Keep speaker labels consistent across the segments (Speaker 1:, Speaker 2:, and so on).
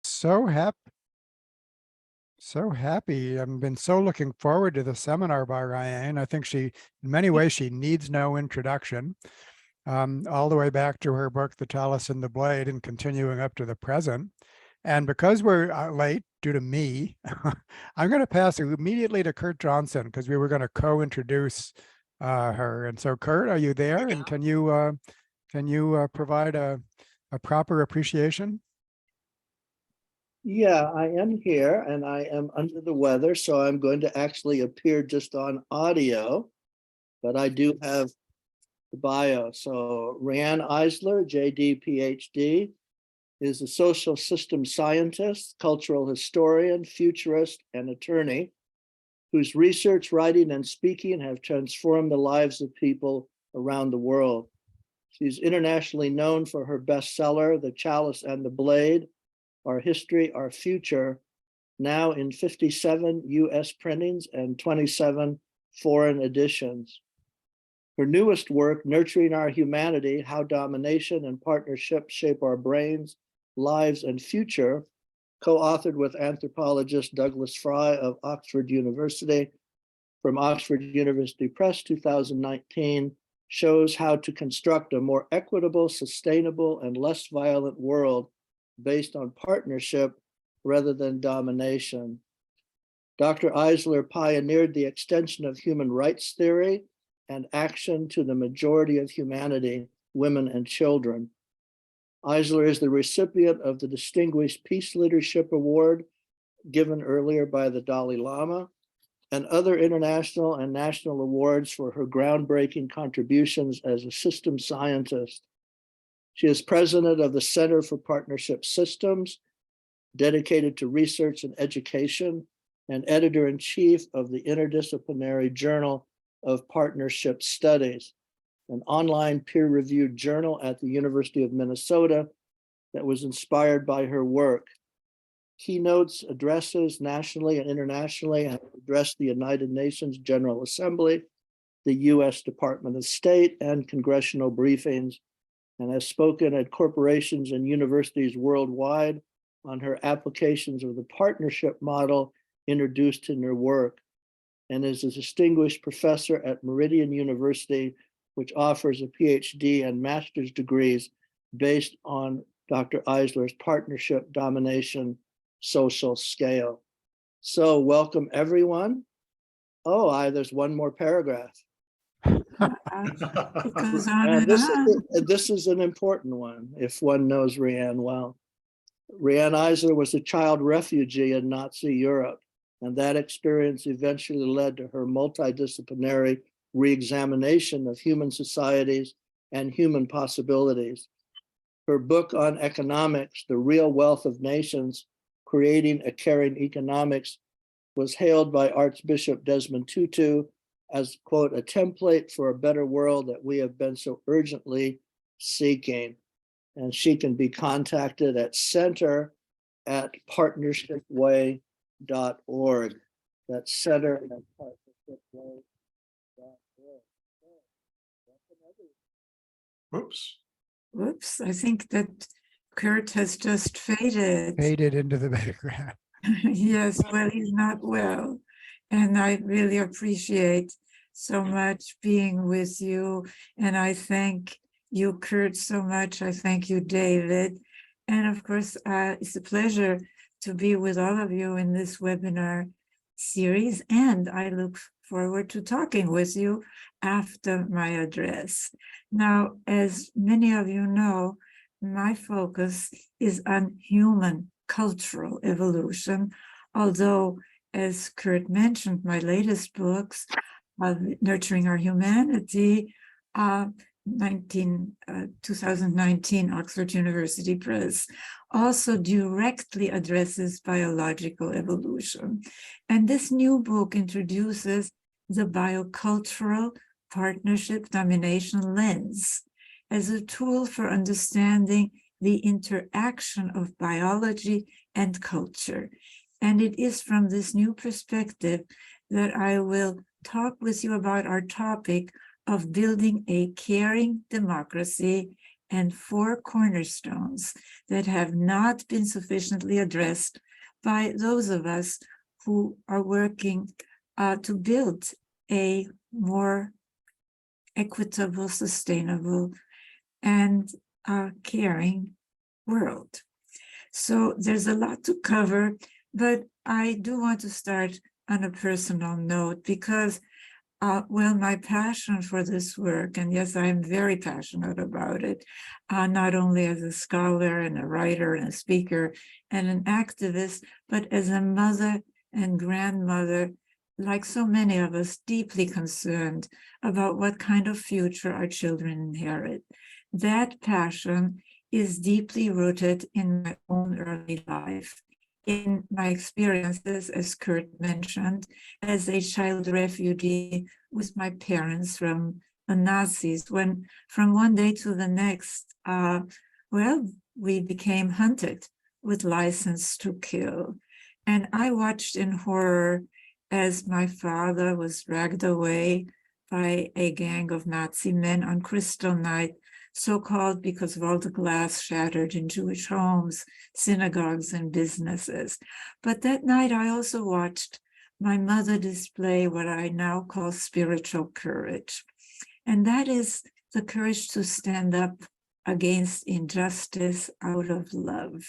Speaker 1: So happy. So happy. I've been so looking forward to the seminar by Riane. I think in many ways, she needs no introduction, all the way back to her book, The Talus and the Blade, and continuing up to the present. And because we're late due to me, I'm going to pass immediately to Kurt Johnson because we were going to co-introduce her. And so, Kurt, are you there? And can you provide a proper appreciation?
Speaker 2: Yeah, I am here and I am under the weather, so I'm going to actually appear just on audio, but I do have the bio. So Riane Eisler, JD, PhD, is a social system scientist, cultural historian, futurist, and attorney whose research, writing, and speaking have transformed the lives of people around the world. She's internationally known for her bestseller, The Chalice and the Blade, Our History, Our Future, now in 57 US printings and 27 foreign editions. Her newest work, Nurturing Our Humanity, How Domination and Partnership Shape Our Brains, Lives, and Future, co-authored with anthropologist Douglas Fry of Oxford University from Oxford University Press 2019, shows how to construct a more equitable, sustainable, and less violent world based on partnership rather than domination. Dr. Eisler pioneered the extension of human rights theory and action to the majority of humanity, women and children. Eisler is the recipient of the Distinguished Peace Leadership Award given earlier by the Dalai Lama and other international and national awards for her groundbreaking contributions as a system scientist. She is president of the Center for Partnership Systems, dedicated to research and education, and editor-in-chief of the Interdisciplinary Journal of Partnership Studies, an online peer-reviewed journal at the University of Minnesota that was inspired by her work. Keynotes, addresses nationally and internationally have addressed the United Nations General Assembly, the US Department of State, and congressional briefings, and has spoken at corporations and universities worldwide on her applications of the partnership model introduced in her work, and is a distinguished professor at Meridian University, which offers a PhD and master's degrees based on Dr. Eisler's partnership domination social scale. So welcome everyone. Oh, there's one more paragraph.
Speaker 3: It goes on
Speaker 2: And
Speaker 3: on.
Speaker 2: this is an important one if one knows Riane well. Riane Eisler was a child refugee in Nazi Europe, and that experience eventually led to her multidisciplinary re-examination of human societies and human possibilities. Her book on economics, The Real Wealth of Nations, Creating a Caring Economics, was hailed by Archbishop Desmond Tutu as, quote, a template for a better world that we have been so urgently seeking. And she can be contacted at center@partnershipway.org. That's center@partnershipway.org.
Speaker 3: Whoops, I think that Kurt has just faded.
Speaker 1: Faded into the background.
Speaker 3: Yes, well, he's not well. And I really appreciate so much being with you. And I thank you, Kurt, so much. I thank you, David. And of course, it's a pleasure to be with all of you in this webinar series. And I look forward to talking with you after my address. Now, as many of you know, my focus is on human cultural evolution, although, as Kurt mentioned, my latest books, Nurturing Our Humanity, 2019 Oxford University Press, also directly addresses biological evolution. And this new book introduces the biocultural partnership domination lens as a tool for understanding the interaction of biology and culture. And it is from this new perspective that I will talk with you about our topic of building a caring democracy and 4 cornerstones that have not been sufficiently addressed by those of us who are working to build a more equitable, sustainable, and caring world. So there's a lot to cover, but I do want to start on a personal note because, well, my passion for this work, and yes, I am very passionate about it, not only as a scholar and a writer and a speaker and an activist, but as a mother and grandmother, like so many of us, deeply concerned about what kind of future our children inherit. That passion is deeply rooted in my own early life, in my experiences, as Kurt mentioned, as a child refugee with my parents from the Nazis, when from one day to the next, well, we became hunted with license to kill. And I watched in horror as my father was dragged away by a gang of Nazi men on Crystal Night, so-called because of all the glass shattered in Jewish homes, synagogues, and businesses. But that night, I also watched my mother display what I now call spiritual courage. And that is the courage to stand up against injustice out of love,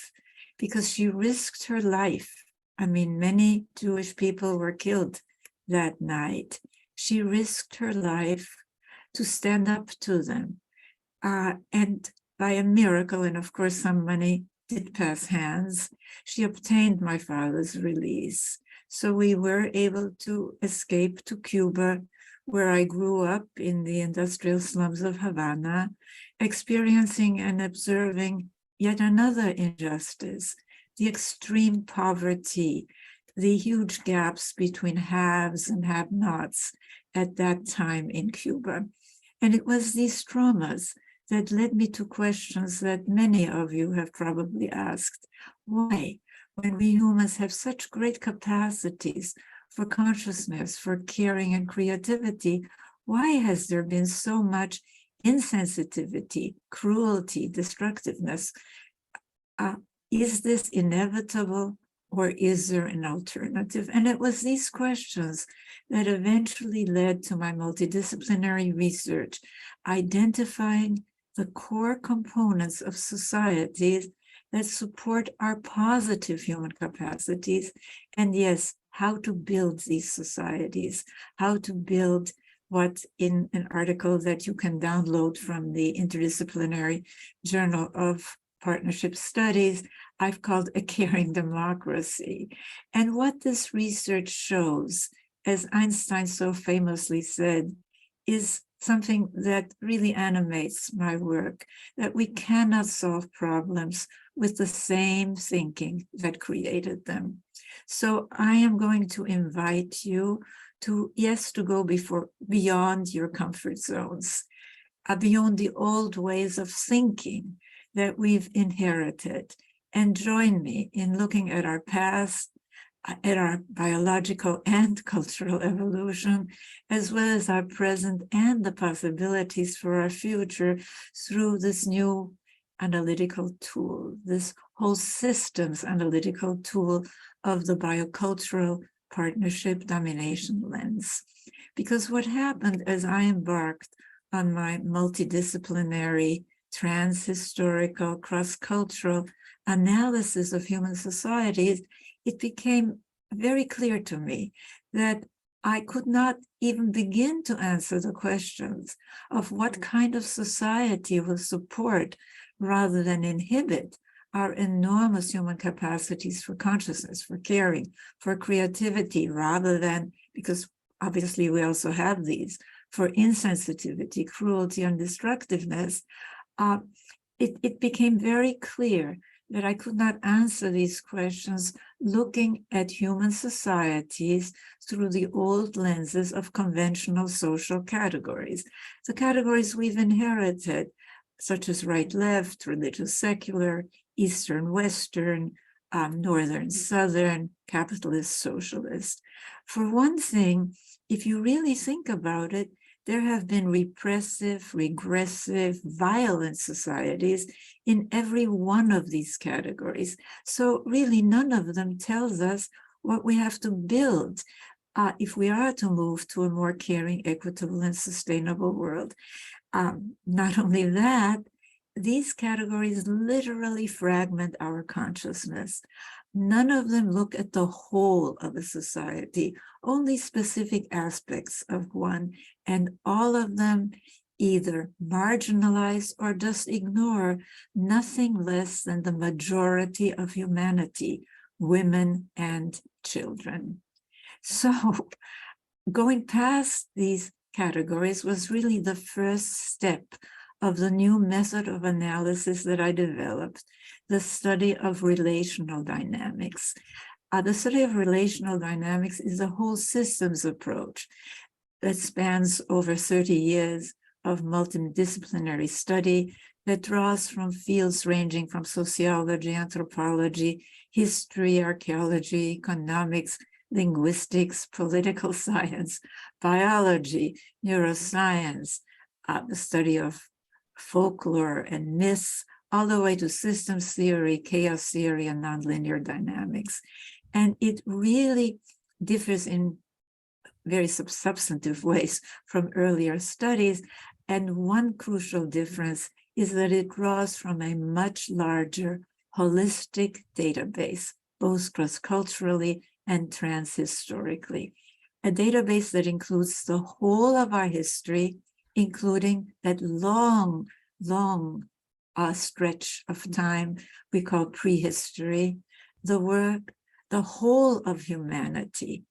Speaker 3: because she risked her life. I mean, many Jewish people were killed that night. She risked her life to stand up to them. And by a miracle, and of course some money did pass hands, she obtained my father's release. So we were able to escape to Cuba, where I grew up in the industrial slums of Havana, experiencing and observing yet another injustice, the extreme poverty, the huge gaps between haves and have-nots at that time in Cuba. And it was these traumas that led me to questions that many of you have probably asked. Why, when we humans have such great capacities for consciousness, for caring and creativity, why has there been so much insensitivity, cruelty, destructiveness? Is this inevitable, or is there an alternative? And it was these questions that eventually led to my multidisciplinary research, identifying the core components of societies that support our positive human capacities, and yes, how to build these societies, how to build what, in an article that you can download from the Interdisciplinary Journal of Partnership Studies, I've called a caring democracy. And what this research shows, as Einstein so famously said, is something that really animates my work, that we cannot solve problems with the same thinking that created them. So I am going to invite you to, yes, to go beyond your comfort zones, beyond the old ways of thinking that we've inherited, and join me in looking at our past, at our biological and cultural evolution, as well as our present and the possibilities for our future through this new analytical tool, this whole systems analytical tool of the biocultural partnership domination lens. Because what happened as I embarked on my multidisciplinary, trans-historical, cross-cultural analysis of human societies, it became very clear to me that I could not even begin to answer the questions of what kind of society will support rather than inhibit our enormous human capacities for consciousness, for caring, for creativity, rather than, because obviously we also have these, for insensitivity, cruelty, and destructiveness. It became very clear that I could not answer these questions looking at human societies through the old lenses of conventional social categories, the categories we've inherited, such as right-left, religious-secular, Eastern-Western, Northern-Southern, capitalist-socialist. For one thing, if you really think about it, there have been repressive, regressive, violent societies in every one of these categories. So really none of them tells us what we have to build if we are to move to a more caring, equitable, and sustainable world. Not only that, these categories literally fragment our consciousness. None of them look at the whole of a society, only specific aspects of one, and all of them either marginalize or just ignore nothing less than the majority of humanity, women and children. So going past these categories was really the first step of the new method of analysis that I developed, the study of relational dynamics. The study of relational dynamics is a whole systems approach that spans over 30 years of multidisciplinary study that draws from fields ranging from sociology, anthropology, history, archaeology, economics, linguistics, political science, biology, neuroscience, the study of folklore and myths, all the way to systems theory, chaos theory, and nonlinear dynamics. And it really differs in very substantive ways from earlier studies. And one crucial difference is that it draws from a much larger holistic database, both cross-culturally and transhistorically. A database that includes the whole of our history, including that long stretch of time we call prehistory, the work, the whole of humanity,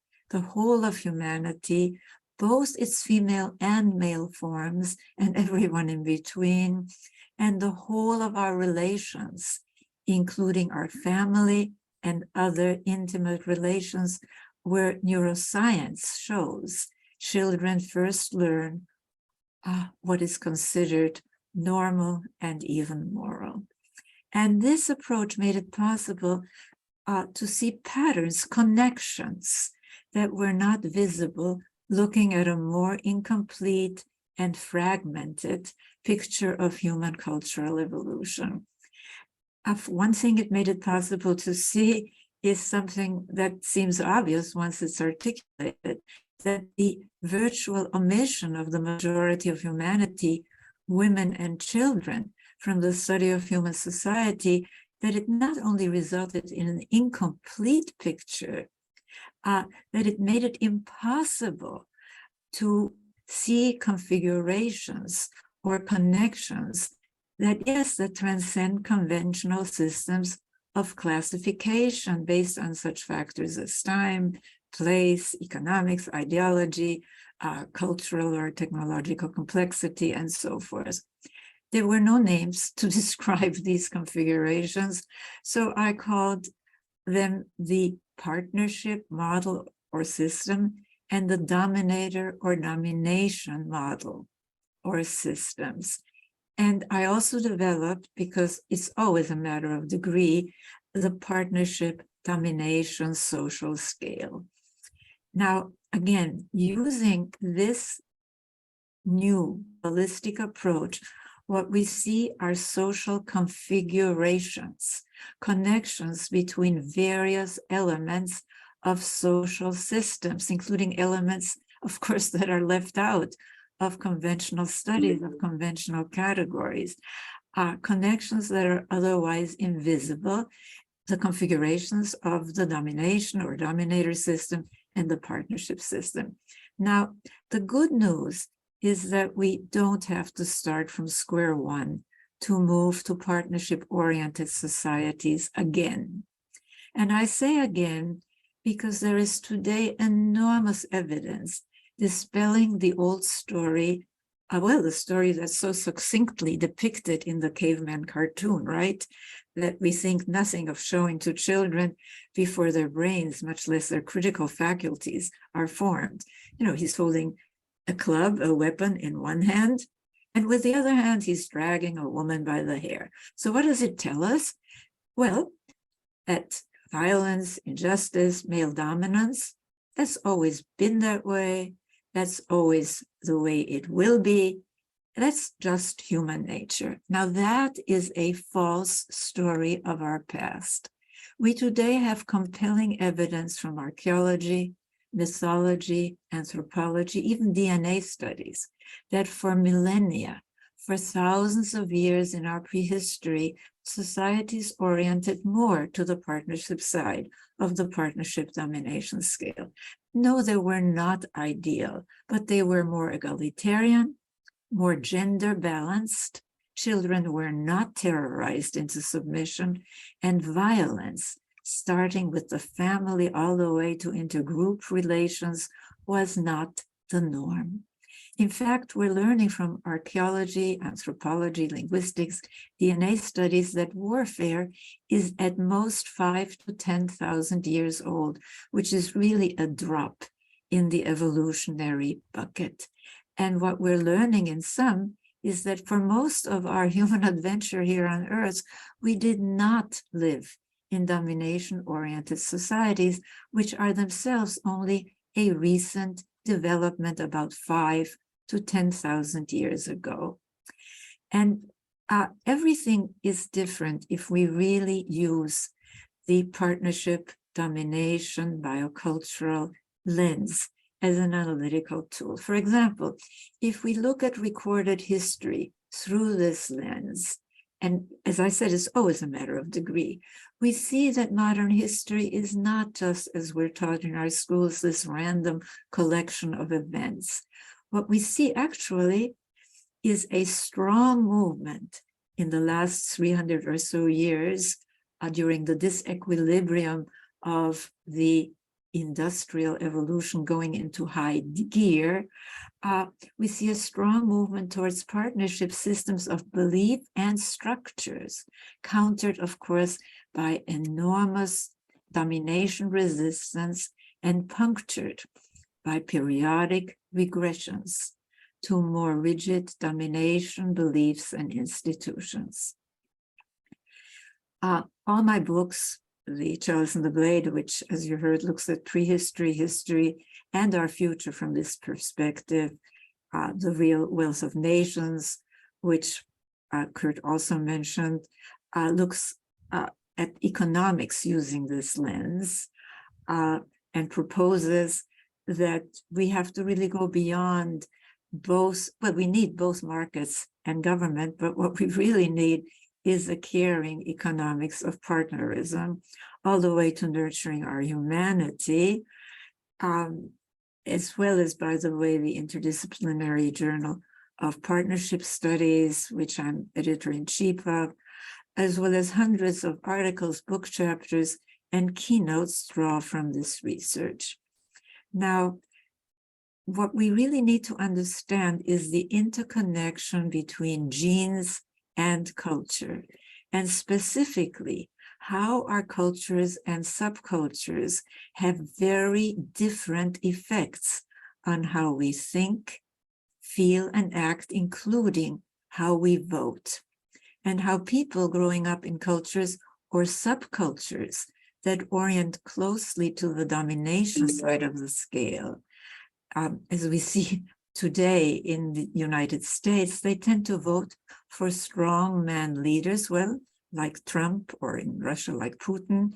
Speaker 3: both its female and male forms and everyone in between, and the whole of our relations, including our family and other intimate relations, where neuroscience shows children first learn what is considered normal and even moral. And this approach made it possible to see patterns, connections that were not visible, looking at a more incomplete and fragmented picture of human cultural evolution. One thing it made it possible to see is something that seems obvious once it's articulated, that the virtual omission of the majority of humanity, women and children, from the study of human society, that it not only resulted in an incomplete picture, that it made it impossible to see configurations or connections that, yes, that transcend conventional systems of classification based on such factors as time, place, economics, ideology, cultural or technological complexity, and so forth. There were no names to describe these configurations, so I called them the partnership model or system and the dominator or domination model or systems. And I also developed, because it's always a matter of degree, the partnership domination social scale. Now, again, using this new holistic approach, what we see are social configurations, connections between various elements of social systems, including elements, of course, that are left out of conventional studies, of conventional categories, connections that are otherwise invisible, the configurations of the domination or dominator system and the partnership system. Now, the good news is that we don't have to start from square one to move to partnership-oriented societies again. And I say again, because there is today enormous evidence dispelling the old story, the story that's so succinctly depicted in the caveman cartoon, right? That we think nothing of showing to children before their brains, much less their critical faculties, are formed. You know, he's holding a club, a weapon in one hand, and with the other hand, he's dragging a woman by the hair. So what does it tell us? Well, that violence, injustice, male dominance, that's always been that way. That's always the way it will be. That's just human nature. Now, that is a false story of our past. We today have compelling evidence from archaeology, mythology, anthropology, even DNA studies, that for millennia, for thousands of years in our prehistory, societies oriented more to the partnership side of the partnership domination scale. No, they were not ideal, but they were more egalitarian, more gender balanced. Children were not terrorized into submission, and violence, starting with the family all the way to intergroup relations, was not the norm. In fact, we're learning from archaeology, anthropology, linguistics, DNA studies that warfare is at most 5,000 to 10,000 years old, which is really a drop in the evolutionary bucket. And what we're learning in some is that for most of our human adventure here on Earth, we did not live in domination-oriented societies, which are themselves only a recent development about 5,000 to 10,000 years ago. And everything is different if we really use the partnership, domination, biocultural lens as an analytical tool. For example, if we look at recorded history through this lens, and as I said, it's always a matter of degree, we see that modern history is not just, as we're taught in our schools, this random collection of events. What we see actually is a strong movement in the last 300 or so years during the disequilibrium of the industrial evolution going into high gear. We see a strong movement towards partnership systems of belief and structures, countered, of course, by enormous domination resistance and punctured by periodic regressions to more rigid domination beliefs and institutions. All my books, The Chalice and the Blade, which, as you heard, looks at prehistory, history, and our future from this perspective, The Real Wealth of Nations, which Kurt also mentioned, looks at economics using this lens and proposes that we have to really go beyond both, well, we need both markets and government, but what we really need is a caring economics of partnerism, all the way to nurturing our humanity, as well as, by the way, the Interdisciplinary Journal of Partnership Studies, which I'm editor-in-chief of, as well as hundreds of articles, book chapters, and keynotes draw from this research. Now, what we really need to understand is the interconnection between genes and culture, and specifically how our cultures and subcultures have very different effects on how we think, feel, and act, including how we vote, and how people growing up in cultures or subcultures that orient closely to the domination side of the scale. As we see today in the United States, they tend to vote for strong man leaders, well, like Trump, or in Russia, like Putin,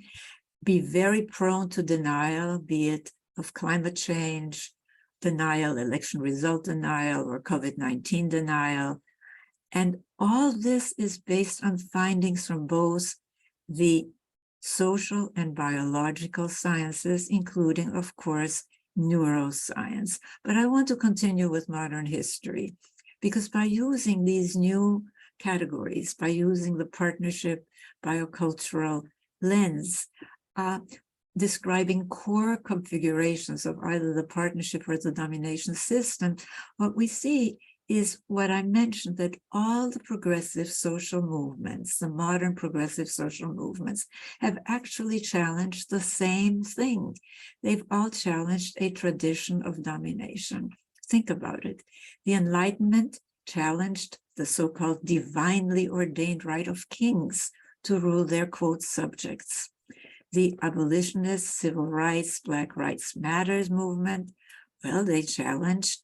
Speaker 3: be very prone to denial, be it of climate change denial, election result denial, or COVID-19 denial. And all this is based on findings from both the social and biological sciences, including, of course, neuroscience. But I want to continue with modern history, because by using these new categories, by using the partnership biocultural lens, describing core configurations of either the partnership or the domination system, what we see is what I mentioned, that all the progressive social movements, the modern progressive social movements, have actually challenged the same thing. They've all challenged a tradition of domination. Think about it. The Enlightenment challenged the so-called divinely ordained right of kings to rule their, quote, subjects. The abolitionist, civil rights, Black Rights Matters movement Well, they challenged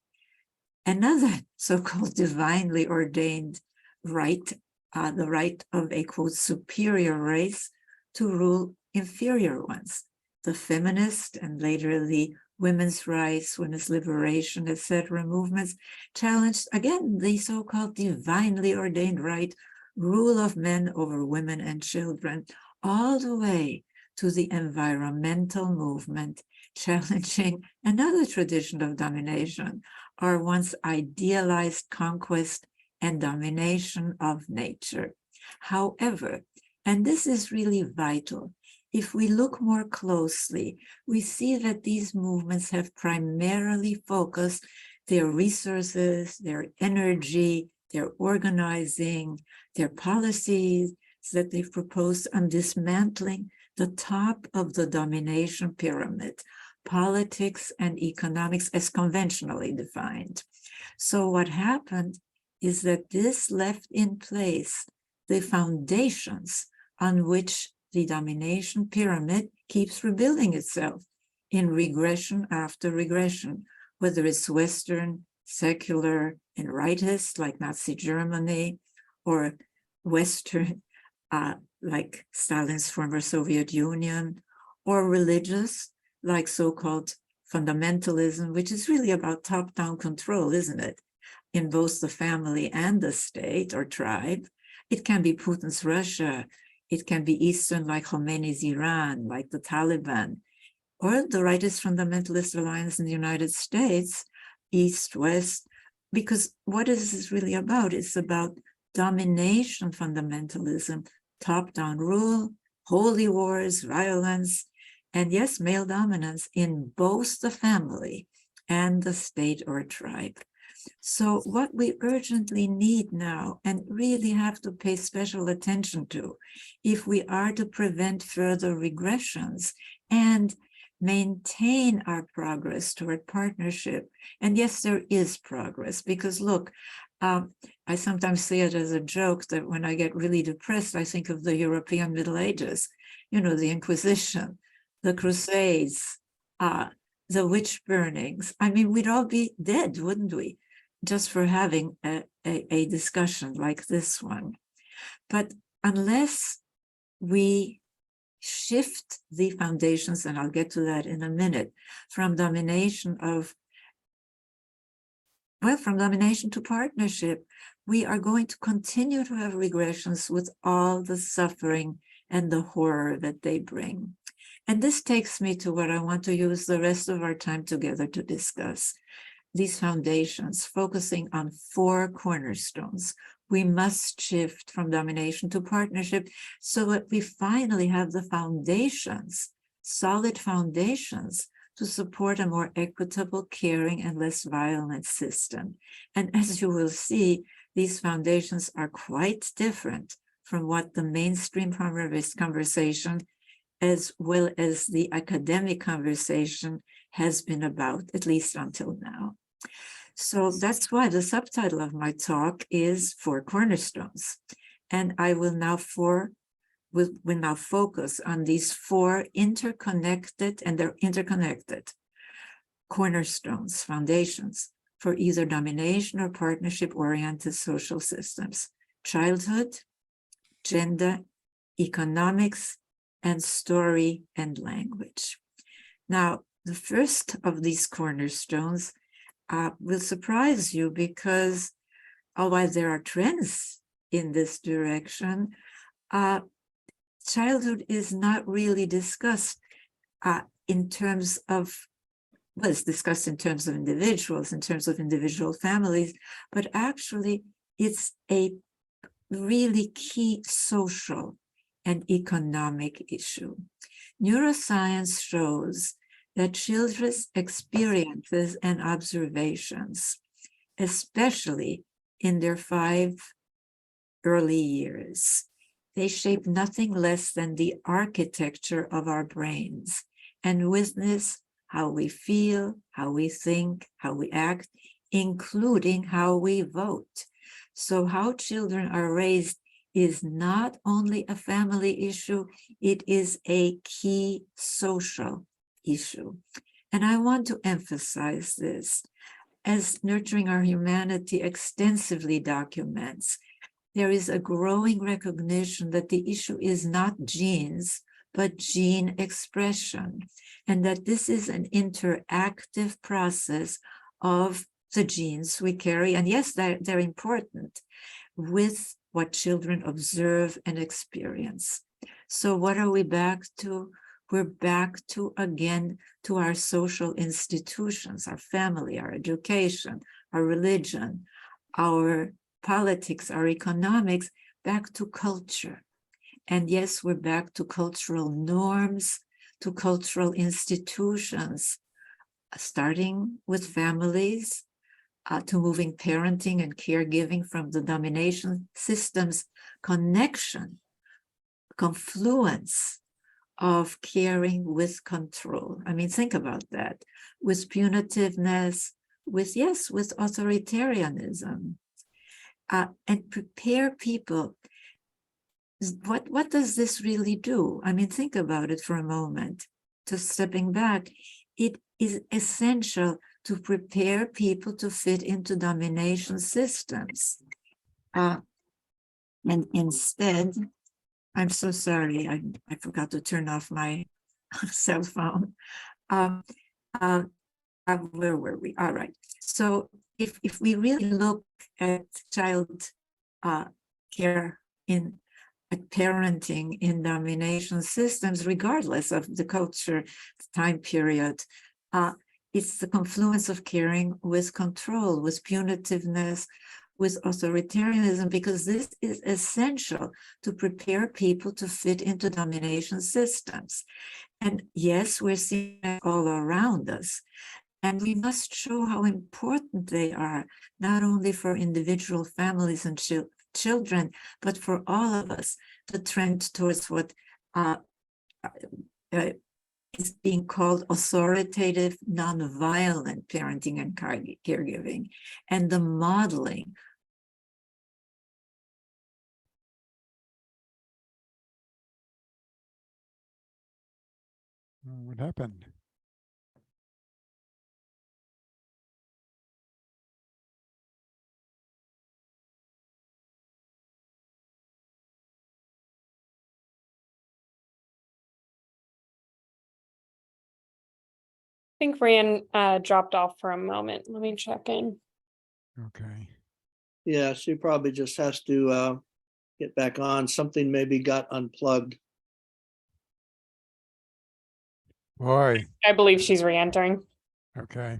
Speaker 3: another so-called divinely ordained right, the right of a, quote, superior race to rule inferior ones. The feminist and later the women's rights, women's liberation, etc. movements challenged, again, the so-called divinely ordained right, rule of men over women and children, all the way to the environmental movement, challenging another tradition of domination, our once idealized conquest and domination of nature. However, and this is really vital, if we look more closely, we see that these movements have primarily focused their resources, their energy, their organizing, their policies that they've proposed on dismantling the top of the domination pyramid, politics and economics as conventionally defined. So what happened is that this left in place the foundations on which the domination pyramid keeps rebuilding itself in regression after regression, whether it's Western, secular, and rightist, like Nazi Germany, or Western, like Stalin's former Soviet Union, or religious, like so-called fundamentalism, which is really about top-down control, isn't it? In both the family and the state or tribe. It can be Putin's Russia. It can be Eastern, like Khomeini's Iran, like the Taliban, or the rightist fundamentalist alliance in the United States, East, West, because what is this really about? It's about domination fundamentalism, top-down rule, holy wars, violence, and yes, male dominance in both the family and the state or tribe. So what we urgently need now and really have to pay special attention to, if we are to prevent further regressions and maintain our progress toward partnership. And yes, there is progress, because look, I sometimes say it as a joke that when I get really depressed, I think of the European Middle Ages, you know, the Inquisition, the Crusades, the witch burnings. I mean, we'd all be dead, wouldn't we? Just for having a discussion like this one. But unless we shift the foundations, and I'll get to that in a minute, from domination to partnership, we are going to continue to have regressions with all the suffering and the horror that they bring. And this takes me to what I want to use the rest of our time together to discuss. These foundations, focusing on 4 cornerstones. We must shift from domination to partnership so that we finally have the foundations, solid foundations, to support a more equitable, caring, and less violent system. And as you will see, these foundations are quite different from what the mainstream conversation, as well as the academic conversation, has been about, at least until now. So that's why the subtitle of my talk is 4 Cornerstones. And I will now focus on these 4 interconnected, and they're interconnected, cornerstones, foundations for either domination or partnership-oriented social systems: childhood, gender, economics, and story and language. Now, the first of these cornerstones will surprise you, because although there are trends in this direction, childhood is not really discussed in terms of, well, it's discussed in terms of individuals, in terms of individual families, but actually it's a really key social and economic issue. Neuroscience shows that children's experiences and observations, especially in their 5 early years, they shape nothing less than the architecture of our brains, and witness how we feel, how we think, how we act, including how we vote. So how children are raised is not only a family issue, it is a key social issue. And I want to emphasize this, as Nurturing Our Humanity extensively documents, there is a growing recognition that the issue is not genes, but gene expression, and that this is an interactive process of the genes we carry. And yes, they're important with what children observe and experience. So what are we back to? We're back to, again, to our social institutions, our family, our education, our religion, our politics, our economics, back to culture. And yes, we're back to cultural norms, to cultural institutions, starting with families, to moving parenting and caregiving from the domination systems, connection, confluence of caring with control. I mean, think about that, with punitiveness, with authoritarianism, and prepare people. What does this really do? I mean, think about it for a moment. Just stepping back, it is essential to prepare people to fit into domination systems. And instead, I'm so sorry, I forgot to turn off my cell phone. Where were we? All right. So if we really look at child care at parenting in domination systems, regardless of the culture, time period, it's the confluence of caring with control, with punitiveness, with authoritarianism, because this is essential to prepare people to fit into domination systems. And yes, we're seeing it all around us. And we must show how important they are, not only for individual families and children, but for all of us, the trend towards what is being called authoritative, nonviolent parenting and caregiving, and the modeling.
Speaker 1: What happened?
Speaker 4: I think Riane dropped off for a moment. Let me check in.
Speaker 1: Okay.
Speaker 2: Yeah, she probably just has to get back on. Something maybe got unplugged.
Speaker 1: Boy,
Speaker 4: I believe she's re-entering.
Speaker 1: okay.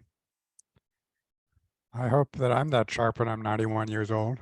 Speaker 1: I hope that I'm that sharp when I'm 91 years old.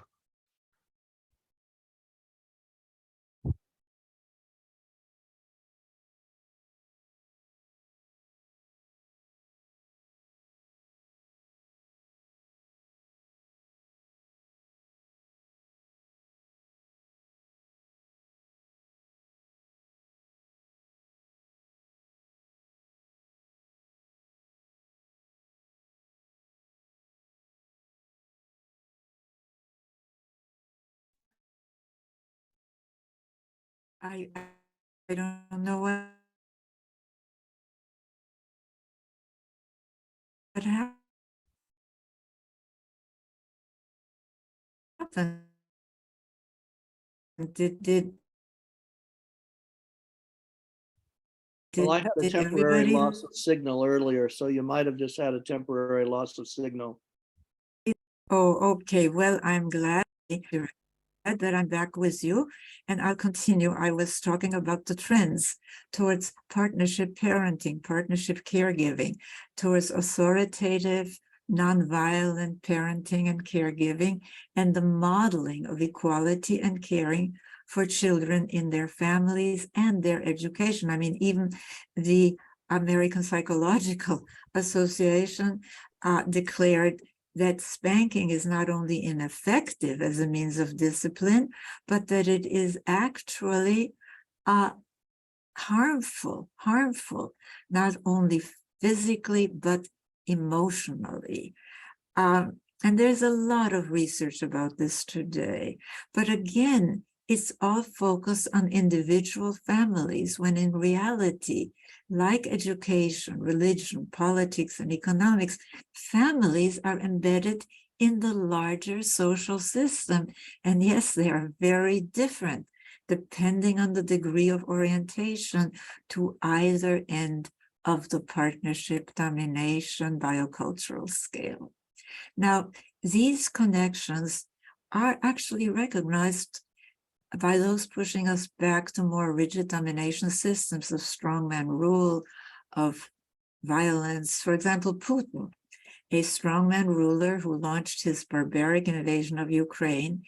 Speaker 3: I don't know what happened.
Speaker 2: Well, I had a
Speaker 3: did
Speaker 2: temporary
Speaker 3: everybody?
Speaker 2: loss of signal earlier, so you might have just had a temporary loss of signal.
Speaker 3: Oh, okay. Well, I'm glad that I'm back with you, and I'll continue. I was talking about the trends towards partnership parenting, partnership caregiving, towards authoritative, nonviolent parenting and caregiving, and the modeling of equality and caring for children in their families and their education. I mean, even the American Psychological Association declared that spanking is not only ineffective as a means of discipline, but that it is actually harmful, not only physically, but emotionally. And there's a lot of research about this today. But again, it's all focused on individual families, when in reality, like education, religion, politics, and economics, families are embedded in the larger social system. And yes, they are very different depending on the degree of orientation to either end of the partnership, domination, biocultural scale. Now, these connections are actually recognized by those pushing us back to more rigid domination systems of strongman rule, of violence. For example, Putin, a strongman ruler who launched his barbaric invasion of Ukraine.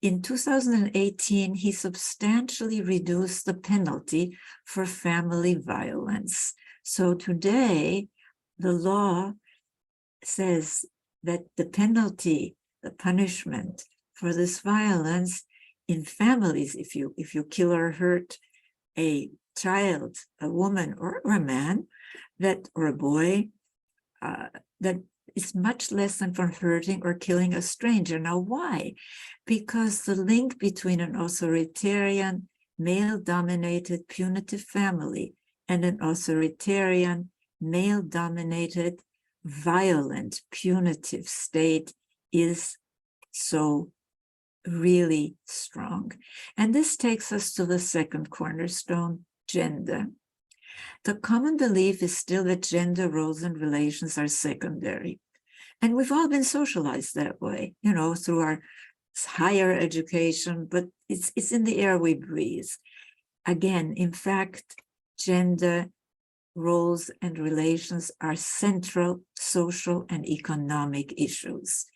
Speaker 3: In 2018, he substantially reduced the penalty for family violence. So today, the law says that the penalty, the punishment for this violence in families, if you kill or hurt a child, a woman, or a man, or a boy, that is much less than for hurting or killing a stranger. Now, why? Because the link between an authoritarian, male-dominated, punitive family and an authoritarian, male-dominated, violent, punitive state is so really strong. And this takes us to the second cornerstone, gender. The common belief is still that gender roles and relations are secondary. And we've all been socialized that way, through our higher education, but it's in the air we breathe. Again, in fact, gender roles and relations are central social and economic issues.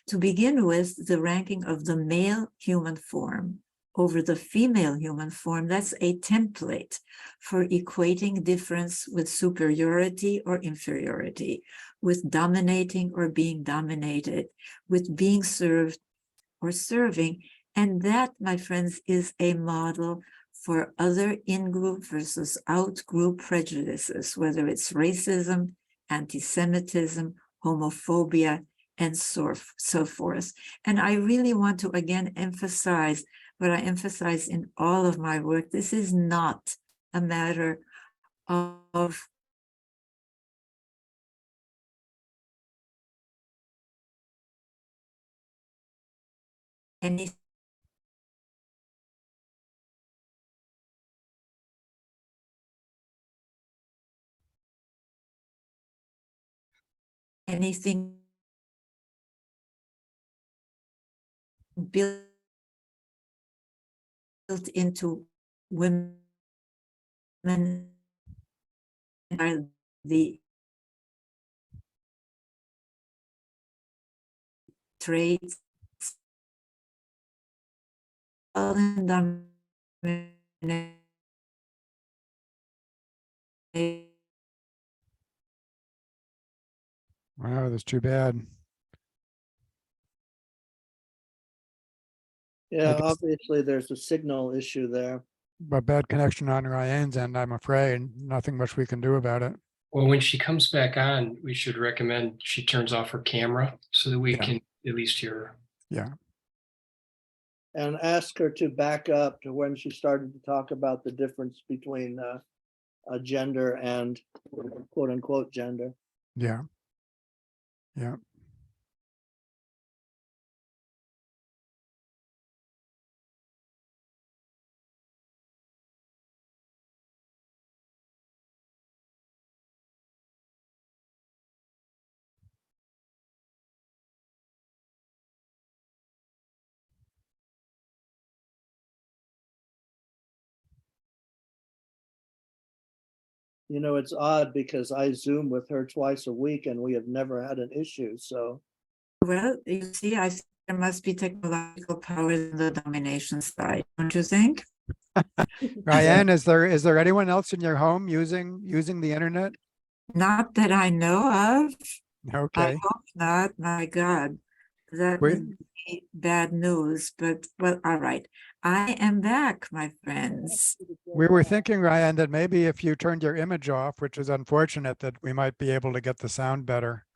Speaker 3: To begin with, the ranking of the male human form over the female human form, that's a template for equating difference with superiority or inferiority, with dominating or being dominated, with being served or serving. And that, my friends, is a model for other in-group versus out-group prejudices, whether it's racism, anti-Semitism, homophobia, and so forth. And I really want to again emphasize what I emphasize in all of my work. This is not a matter of anything built into women are the traits
Speaker 1: Wow, that's too bad.
Speaker 2: Yeah,
Speaker 1: guess-
Speaker 2: obviously there's a signal issue there.
Speaker 1: A bad connection on Ryan's end, I'm afraid. Nothing much we can do about it.
Speaker 5: Well, when she comes back on, we should recommend she turns off her camera so that we
Speaker 1: Yeah.
Speaker 5: can at least hear her.
Speaker 1: Yeah.
Speaker 2: And ask her to back up to when she started to talk about the difference between gender and quote unquote gender.
Speaker 1: Yeah. Yeah.
Speaker 2: It's odd because I Zoom with her twice a week and we have never had an issue. So,
Speaker 3: well, you see, I think there must be technological powers in the domination side, don't you think?
Speaker 1: Ryan, is there anyone else in your home using the internet?
Speaker 3: Not that I know of. I
Speaker 1: Okay.
Speaker 3: hope not. My God, that
Speaker 1: We-
Speaker 3: would be bad news. But well, all right. I am back, my friends.
Speaker 1: We were thinking, Ryan, that maybe if you turned your image off, which is unfortunate, that we might be able to get the sound better.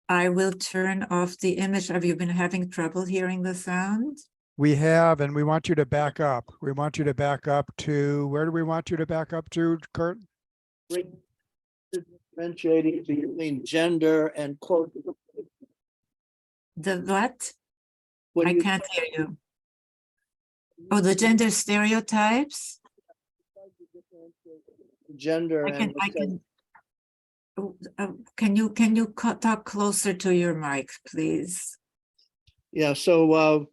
Speaker 3: I will turn off the image. Have you been having trouble hearing the sound?
Speaker 1: We have, and we want you to back up. We want you to back up to, where do we want you to back up to, Kurt?
Speaker 2: Differentiating between gender and quote.
Speaker 3: The what?
Speaker 2: When
Speaker 3: I
Speaker 2: you
Speaker 3: can't hear you. Oh, the gender stereotypes?
Speaker 2: gender
Speaker 3: I
Speaker 2: and
Speaker 3: can, can you talk closer to your mic, please?
Speaker 2: yeah, so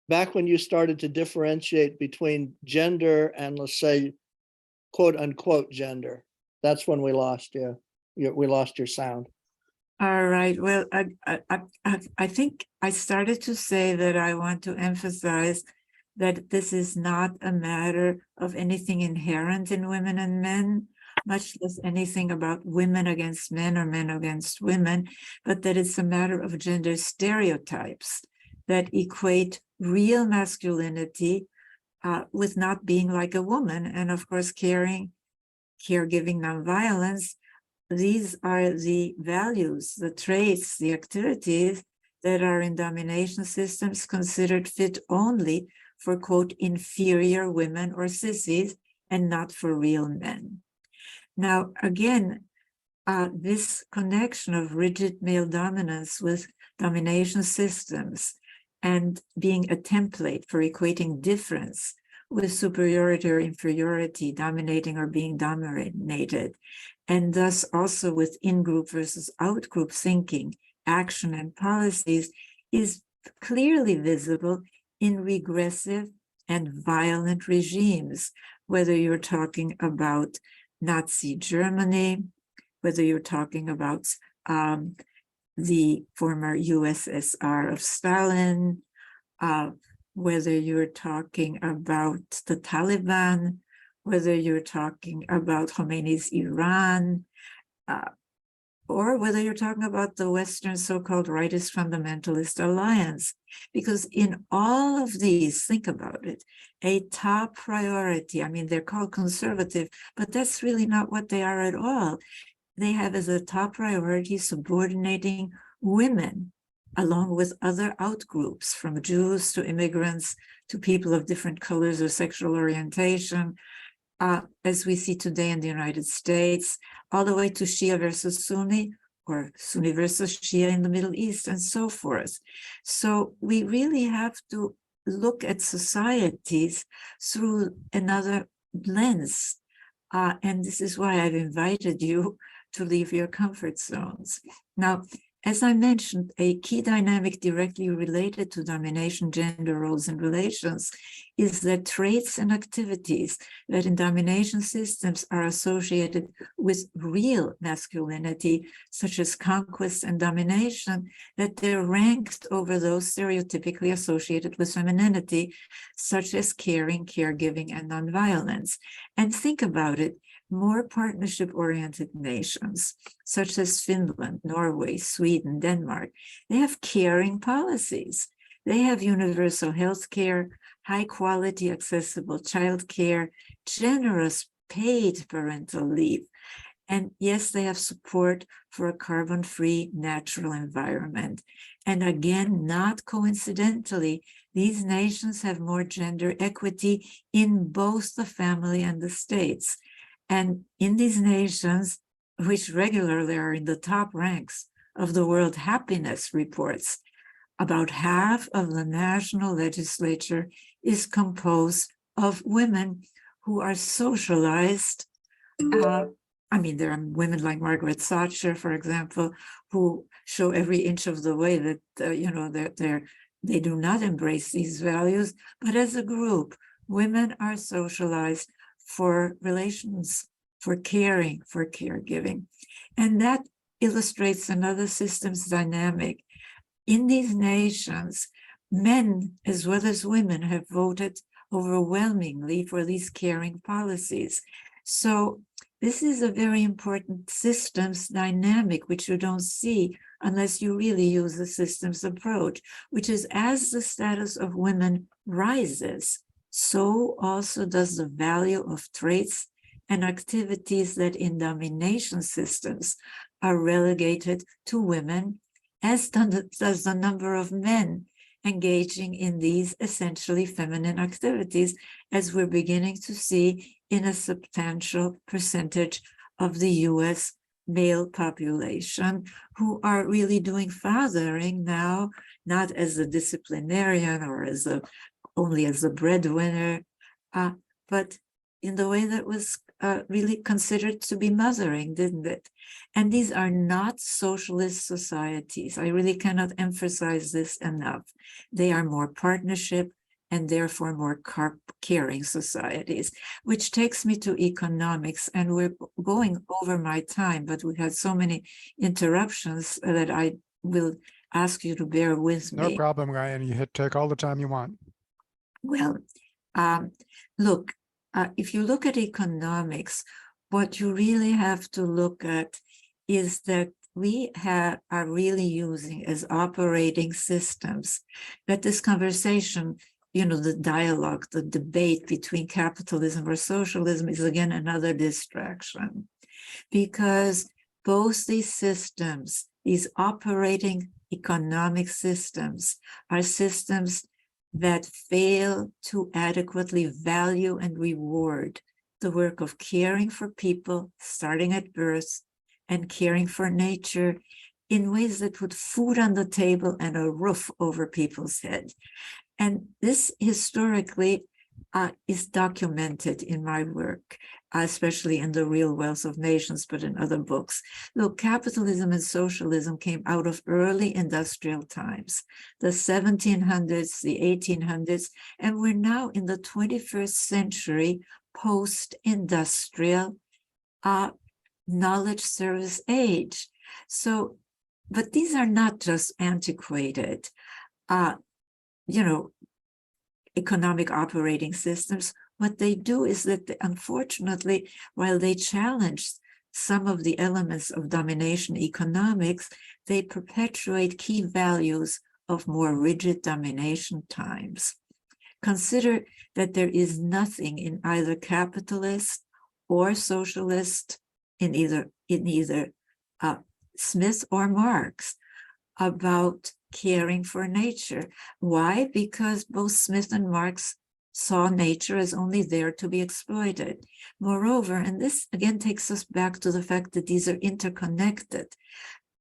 Speaker 2: back when you started to differentiate between gender and, let's say, quote unquote gender, that's when we lost you. We lost your sound.
Speaker 3: All right. Well, I think I started to say that I want to emphasize that this is not a matter of anything inherent in women and men, much less anything about women against men or men against women, but that it's a matter of gender stereotypes that equate real masculinity with not being like a woman. And of course, caring, caregiving, nonviolence. These are the values, the traits, the activities that are in domination systems considered fit only for, quote, inferior women or sissies and not for real men. Now, again, this connection of rigid male dominance with domination systems and being a template for equating difference with superiority or inferiority, dominating or being dominated, and thus also with in-group versus out-group thinking, action, and policies is clearly visible in regressive and violent regimes, whether you're talking about Nazi Germany, whether you're talking about the former USSR of Stalin, whether you're talking about the Taliban, whether you're talking about Khomeini's Iran, or whether you're talking about the Western so-called rightist fundamentalist alliance. Because in all of these, think about it, a top priority, I mean, they're called conservative, but that's really not what they are at all. They have as a top priority subordinating women along with other outgroups, from Jews to immigrants to people of different colors or sexual orientation, as we see today in the United States, all the way to Shia versus Sunni, or Sunni versus Shia in the Middle East, and so forth. So we really have to look at societies through another lens. And this is why I've invited you to leave your comfort zones. Now, as I mentioned, a key dynamic directly related to domination, gender roles, and relations is that traits and activities that in domination systems are associated with real masculinity, such as conquest and domination, that they're ranked over those stereotypically associated with femininity, such as caring, caregiving, and nonviolence. And think about it. More partnership-oriented nations, such as Finland, Norway, Sweden, Denmark, they have caring policies. They have universal health care, high-quality, accessible childcare, generous paid parental leave. And yes, they have support for a carbon-free natural environment. And again, not coincidentally, these nations have more gender equity in both the family and the states. And in these nations, which regularly are in the top ranks of the World Happiness Reports, about half of the national legislature is composed of women who are socialized. I mean, there are women like Margaret Thatcher, for example, who show every inch of the way that they do not embrace these values, but as a group, women are socialized for relations, for caring, for caregiving. And that illustrates another systems dynamic. In these nations, men as well as women have voted overwhelmingly for these caring policies. So this is a very important systems dynamic, which you don't see unless you really use the systems approach, which is as the status of women rises, so also does the value of traits and activities that in domination systems are relegated to women, as does the number of men engaging in these essentially feminine activities, as we're beginning to see in a substantial percentage of the US male population who are really doing fathering now, not as a disciplinarian or as a only as a breadwinner, but in the way that was really considered to be mothering, didn't it? And these are not socialist societies. I really cannot emphasize this enough. They are more partnership and therefore more caring societies, which takes me to economics. And we're going over my time, but we had so many interruptions that I will ask you to bear with me.
Speaker 1: No problem, Ryan. You take all the time you want.
Speaker 3: Well, look, if you look at economics, what you really have to look at is that we are really using as operating systems, that this conversation, the dialogue, the debate between capitalism or socialism is again another distraction, because both these systems, these operating economic systems, are systems that fail to adequately value and reward the work of caring for people, starting at birth, and caring for nature in ways that put food on the table and a roof over people's heads. And this historically is documented in my work, especially in The Real Wealth of Nations, but in other books. Look, capitalism and socialism came out of early industrial times, the 1700s, the 1800s, and we're now in the 21st century post-industrial knowledge service age. So, but these are not just antiquated, economic operating systems. What they do is that they, unfortunately, while they challenge some of the elements of domination economics, they perpetuate key values of more rigid domination times. Consider that there is nothing in either capitalist or socialist, in either Smith or Marx, about caring for nature. Why? Because both Smith and Marx saw nature as only there to be exploited. Moreover, and this again takes us back to the fact that these are interconnected.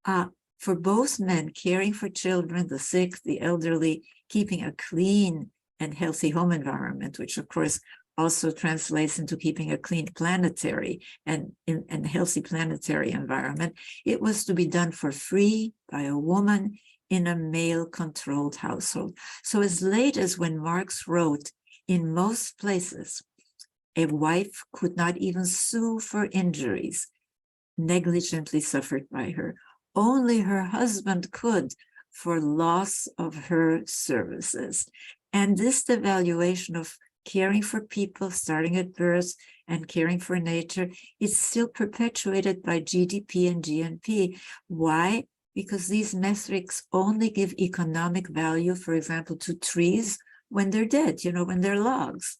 Speaker 3: For both men, caring for children, the sick, the elderly, keeping a clean and healthy home environment, which of course also translates into keeping a clean planetary and healthy planetary environment, it was to be done for free by a woman in a male-controlled household. So as late as when Marx wrote, in most places, a wife could not even sue for injuries negligently suffered by her. Only her husband could for loss of her services. And this devaluation of caring for people, starting at birth, and caring for nature, is still perpetuated by GDP and GNP. Why? Because these metrics only give economic value, for example, to trees when they're dead, when they're logs.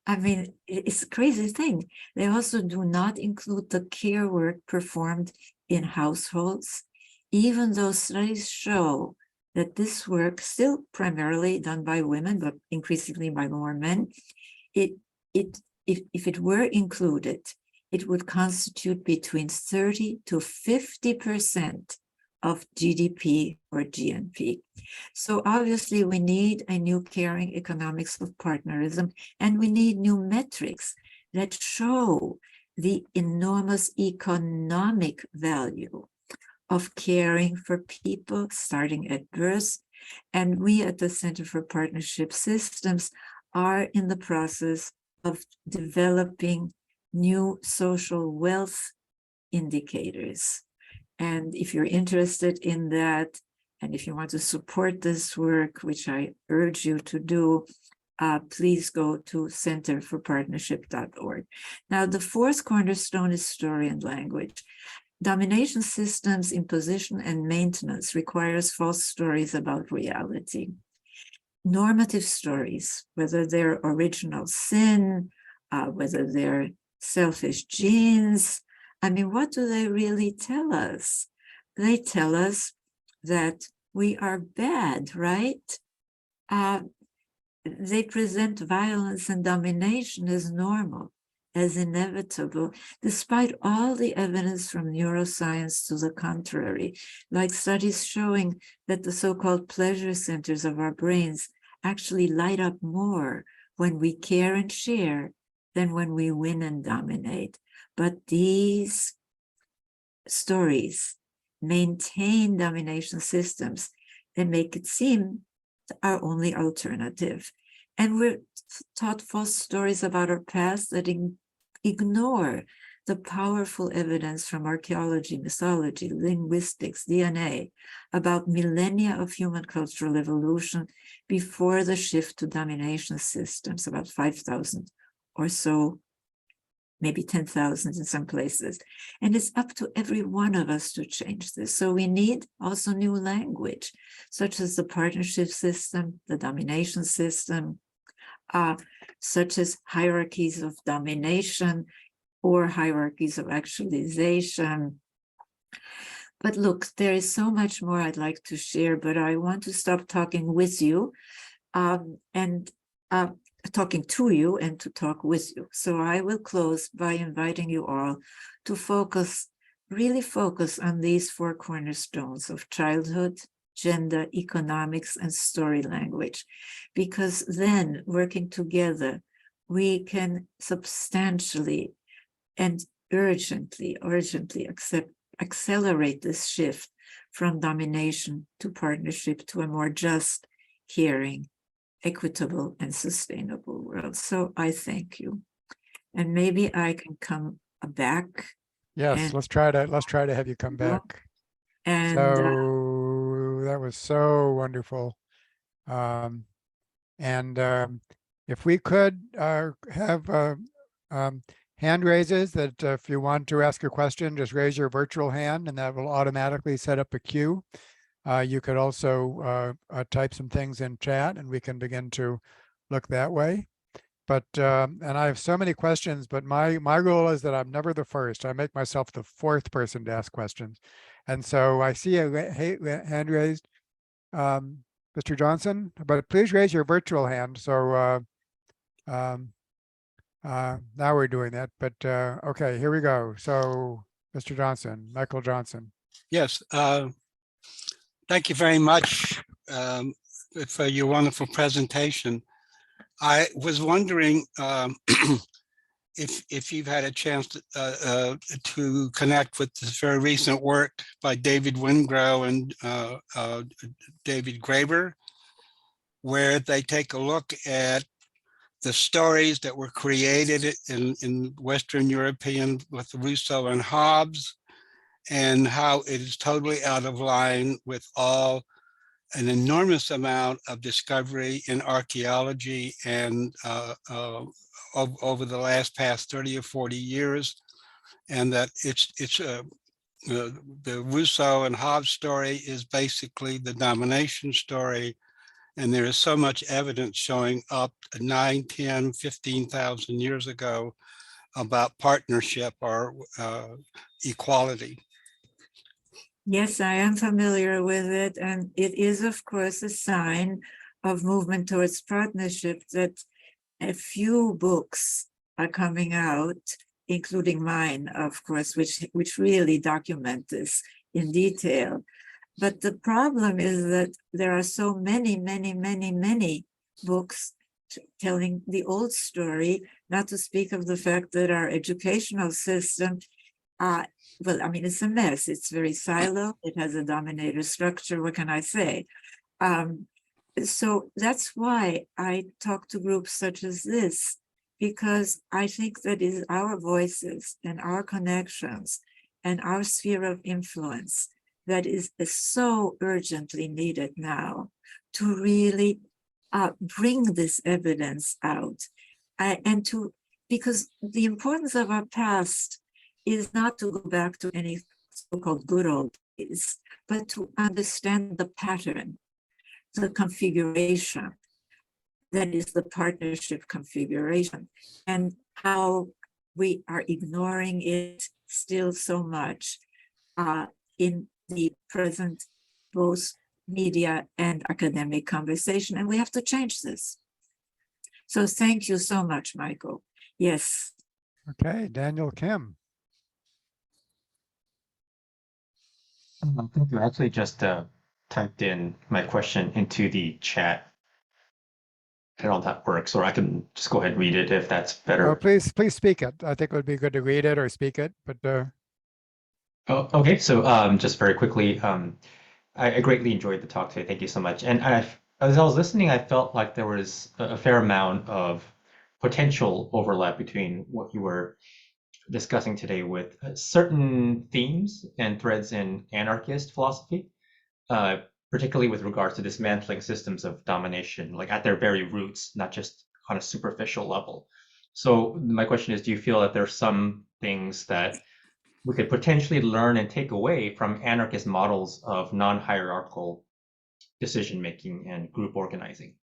Speaker 3: I mean, it's a crazy thing. They also do not include the care work performed in households, even though studies show that this work, still primarily done by women, but increasingly by more men, if it were included, it would constitute between 30 to 50% of GDP or GNP. So obviously we need a new caring economics of partnerism, and we need new metrics that show the enormous economic value of caring for people starting at birth. And we at the Center for Partnership Systems are in the process of developing new social wealth indicators. And if you're interested in that, and if you want to support this work, which I urge you to do, please go to centerforpartnership.org. Now, the fourth cornerstone is story and language. Domination systems, imposition, and maintenance requires false stories about reality. Normative stories, whether they're original sin, whether they're selfish genes, I mean, what do they really tell us? They tell us that we are bad, right? They present violence and domination as normal, as inevitable, despite all the evidence from neuroscience to the contrary, like studies showing that the so-called pleasure centers of our brains actually light up more when we care and share than when we win and dominate. But these stories maintain domination systems and make it seem our only alternative. And we're taught false stories about our past that ignore the powerful evidence from archaeology, mythology, linguistics, DNA, about millennia of human cultural evolution before the shift to domination systems, about 5,000 or so, maybe 10,000 in some places. And it's up to every one of us to change this. So we need also new language, such as the partnership system, the domination system, such as hierarchies of domination or hierarchies of actualization. But look, there is so much more I'd like to share, but I want to stop talking with you and talking to you and to talk with you. So I will close by inviting you all to focus, really focus on these four cornerstones of childhood, gender, economics, and story language, because then working together, we can substantially and urgently accelerate this shift from domination to partnership to a more just, caring, equitable, and sustainable world. So I thank you. And maybe I can come back.
Speaker 1: Yes,
Speaker 3: And-
Speaker 1: let's try to have you come back.
Speaker 3: And
Speaker 1: So that was so wonderful. If we could have hand raises, that if you want to ask a question, just raise your virtual hand and that will automatically set up a queue. You could also type some things in chat and we can begin to look that way. But, and I have so many questions, but my rule is that I'm never the first. I make myself the fourth person to ask questions. And so I see a hand raised, Mr. Johnson, but please raise your virtual hand. So now we're doing that, but okay, here we go. So Mr. Johnson, Michael Johnson.
Speaker 6: Yes, thank you very much for your wonderful presentation. I was wondering if you've had a chance to connect with this very recent work by David Wingrove and David Graeber, where they take a look at the stories that were created in Western European with Rousseau and Hobbes, and how it is totally out of line with an enormous amount of discovery in archaeology and over the past 30 or 40 years, and that the Rousseau and Hobbes story is basically the domination story. And there is so much evidence showing up 9, 10, 15,000 years ago about partnership or equality.
Speaker 3: yes, I am familiar with it. And it is, of course, a sign of movement towards partnership that a few books are coming out, including mine, of course, which really document this in detail. But the problem is that there are so many books telling the old story, not to speak of the fact that our educational system, well, I mean, it's a mess. It's very siloed. It has a dominator structure. What can I say? So that's why I talk to groups such as this, because I think that is our voices and our connections and our sphere of influence that is so urgently needed now to really bring this evidence out. Because the importance of our past is not to go back to any so-called good old days, but to understand the pattern, the configuration, that is the partnership configuration, and how we are ignoring it still so much in the present, both media and academic conversation, and we have to change this. So thank you so much, Michael. Yes.
Speaker 1: Okay, Daniel Kim.
Speaker 7: Thank you. I actually just typed in my question into the chat. I don't know if that works, or I can just go ahead and read it if that's
Speaker 1: Oh,
Speaker 7: better.
Speaker 1: please speak it. I think it would be good to read it or speak it, but
Speaker 7: Oh, okay. So just very quickly, I greatly enjoyed the talk today. Thank you so much. And as I was listening, I felt like there was a fair amount of potential overlap between what you were discussing today with certain themes and threads in anarchist philosophy, particularly with regards to dismantling systems of domination, like at their very roots, not just on a superficial level. So my question is, do you feel that there's some things that we could potentially learn and take away from anarchist models of non-hierarchical decision-making and group organizing?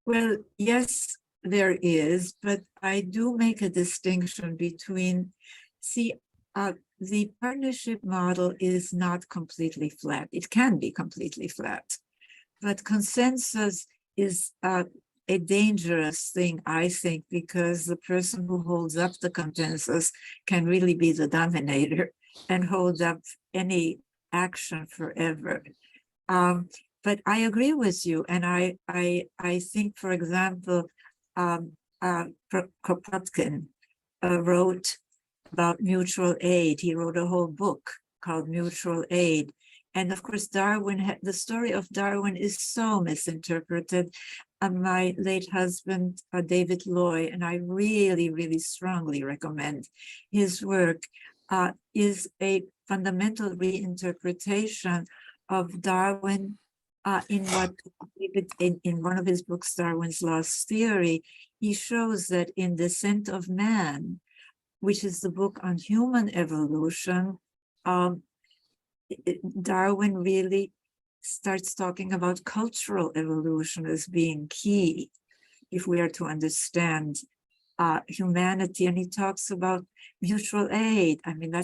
Speaker 3: Well, yes, there is, but I do make a distinction between, see, the partnership model is not completely flat. It can be completely flat, but consensus is a dangerous thing, I think, because the person who holds up the consensus can really be the dominator and hold up any action forever. But I agree with you, and I think, for example, Kropotkin wrote about mutual aid. He wrote a whole book called Mutual Aid. And of course, Darwin, the story of Darwin is so misinterpreted. My late husband, David Loy, and I really, really strongly recommend his work, is a fundamental reinterpretation of Darwin in one of his books, Darwin's Lost Theory. He shows that in Descent of Man, which is the book on human evolution, Darwin really starts talking about cultural evolution as being key if we are to understand humanity. And he talks about mutual aid. I mean,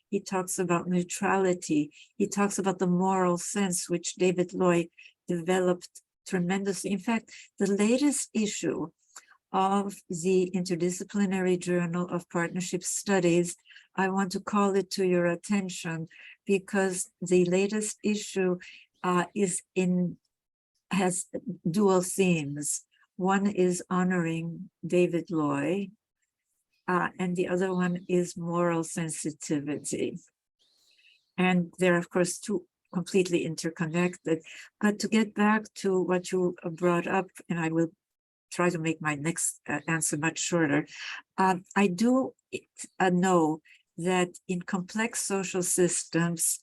Speaker 3: he talks about neutrality. He talks about the moral sense, which David Loy developed tremendously. In fact, the latest issue of the Interdisciplinary Journal of Partnership Studies, I want to call it to your attention because the latest issue has dual themes. One is honoring David Loy, and the other one is moral sensitivity. And they're, of course, two completely interconnected. But to get back to what you brought up, and I will try to make my next answer much shorter, I do know that in complex social systems,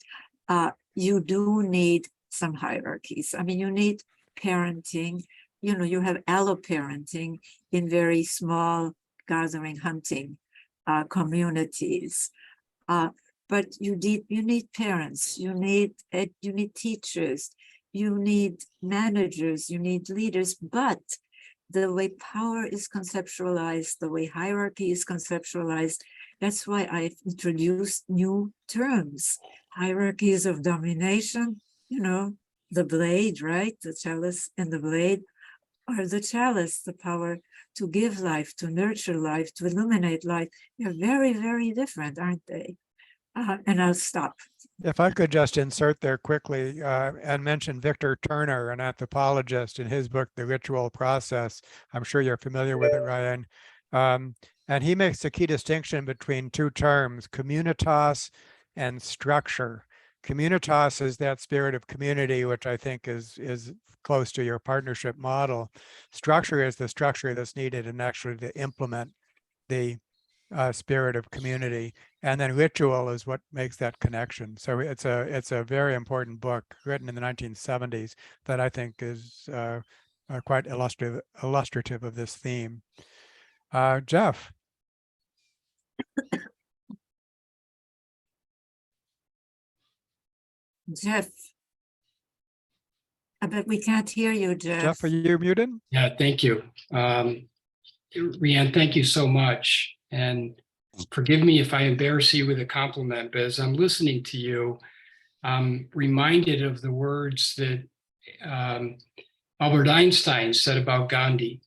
Speaker 3: you do need some hierarchies. I mean, you need parenting. You know, you have alloparenting in very small gathering hunting communities. But you need parents, you need teachers, you need managers, you need leaders, but the way power is conceptualized, the way hierarchy is conceptualized, that's why I've introduced new terms. Hierarchies of domination, you know, the blade, right? The chalice and the blade, or the chalice, the power to give life, to nurture life, to illuminate life. They're very, very different, aren't they? And I'll stop.
Speaker 1: if I could just insert there quickly and mention Victor Turner, an anthropologist, in his book, The Ritual Process. I'm sure you're familiar with it, Riane. And he makes a key distinction between two terms, communitas and structure. Communitas is that spirit of community, which I think is close to your partnership model. Structure is the structure that's needed and actually to implement the spirit of community, and then ritual is what makes that connection. So it's a very important book written in the 1970s that I think is quite illustrative of this theme. Jeff.
Speaker 3: Jeff, I bet we can't hear you, Jeff.
Speaker 1: Jeff, are you muted?
Speaker 5: Yeah, thank you. Riane, thank you so much. And forgive me if I embarrass you with a compliment, but as I'm listening to you, I'm reminded of the words that Albert Einstein said about Gandhi.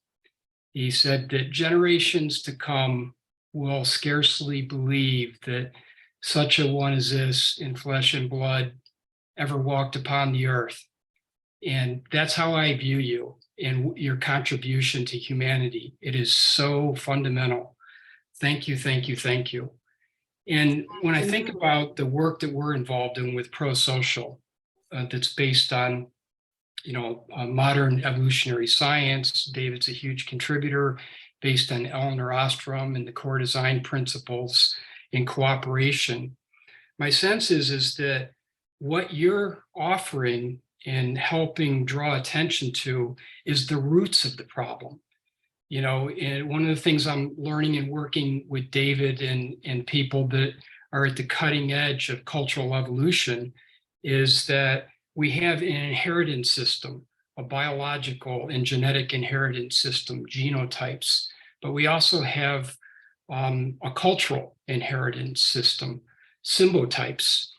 Speaker 5: He said that generations to come will scarcely believe that such a one as this in flesh and blood ever walked upon the earth. And that's how I view you and your contribution to humanity. It is so fundamental. Thank you, thank you, thank you. And when I think about the work that we're involved in with pro-social, that's based on, modern evolutionary science, David's a huge contributor, based on Eleanor Ostrom and the core design principles in cooperation. My sense is that what you're offering and helping draw attention to is the roots of the problem. And one of the things I'm learning and working with David and people that are at the cutting edge of cultural evolution is that we have an inheritance system, a biological and genetic inheritance system, genotypes, but we also have a cultural inheritance system, symbotypes,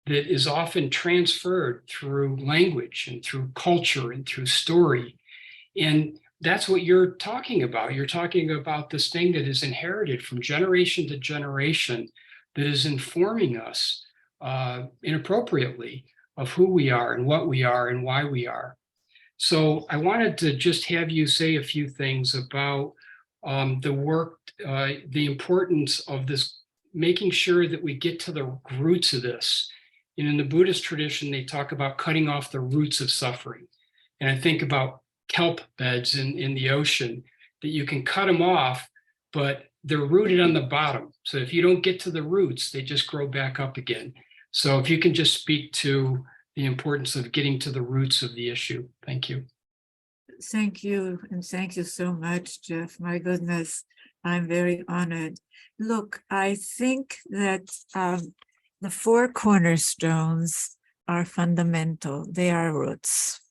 Speaker 5: that is often transferred through language and through culture and through story. And that's what you're talking about. You're talking about this thing that is inherited from generation to generation that is informing us inappropriately of who we are and what we are and why we are. So I wanted to just have you say a few things about the work, the importance of this, making sure that we get to the roots of this. And in the Buddhist tradition, they talk about cutting off the roots of suffering. And I think about kelp beds in the ocean, that you can cut them off, but they're rooted on the bottom. So if you don't get to the roots, they just grow back up again. So if you can just speak to the importance of getting to the roots of the issue. Thank you.
Speaker 3: Thank you. And thank you so much, Jeff. My goodness, I'm very honored. Look, I think that the 4 cornerstones are fundamental. They are roots.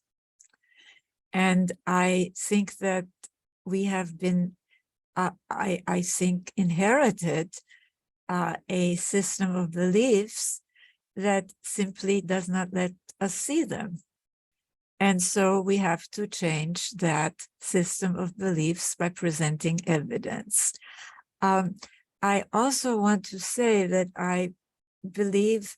Speaker 3: And I think that we have been, I think, inherited a system of beliefs that simply does not let us see them. And so we have to change that system of beliefs by presenting evidence. I also want to say that I believe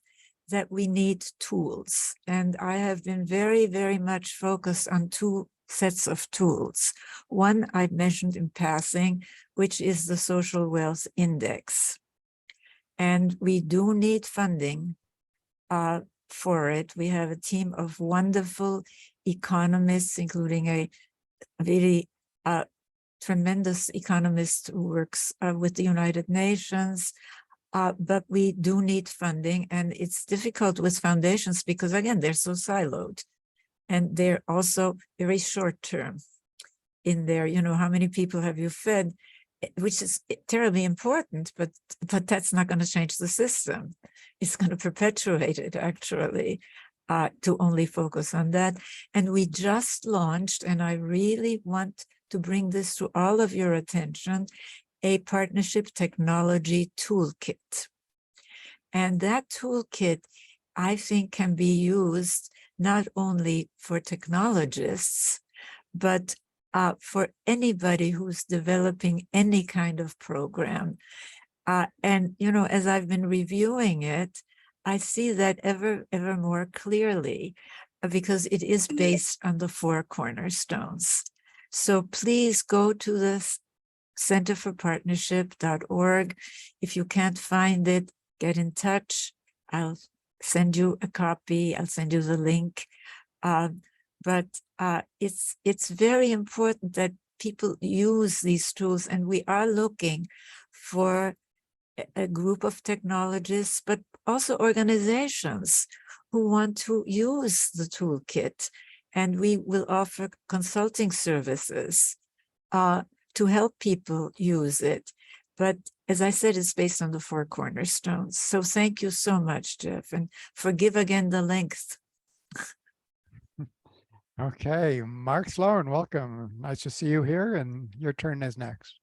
Speaker 3: that we need tools. And I have been very, very much focused on 2 sets of tools. One I've mentioned in passing, which is the Social Wealth Index. And we do need funding for it. We have a team of wonderful economists, including a really tremendous economist who works with the United Nations. But we do need funding, and it's difficult with foundations because, again, they're so siloed, and they're also very short term in there. How many people have you fed, which is terribly important, but that's not going to change the system. It's going to perpetuate it, actually, to only focus on that. And we just launched, and I really want to bring this to all of your attention, a partnership technology toolkit. And that toolkit, I think, can be used not only for technologists, but for anybody who's developing any kind of program. And, as I've been reviewing it, I see that ever more clearly, because it is based on the 4 cornerstones. So please go to the centerforpartnership.org. If you can't find it, get in touch. I'll send you a copy. I'll send you the link. But it's very important that people use these tools, and we are looking for a group of technologists, but also organizations who want to use the toolkit. And we will offer consulting services to help people use it. But as I said, it's based on the 4 cornerstones. So thank you so much, Jeff, and forgive again the length.
Speaker 1: Okay, Mark Sloan, welcome. Nice to see you here, and your turn is next.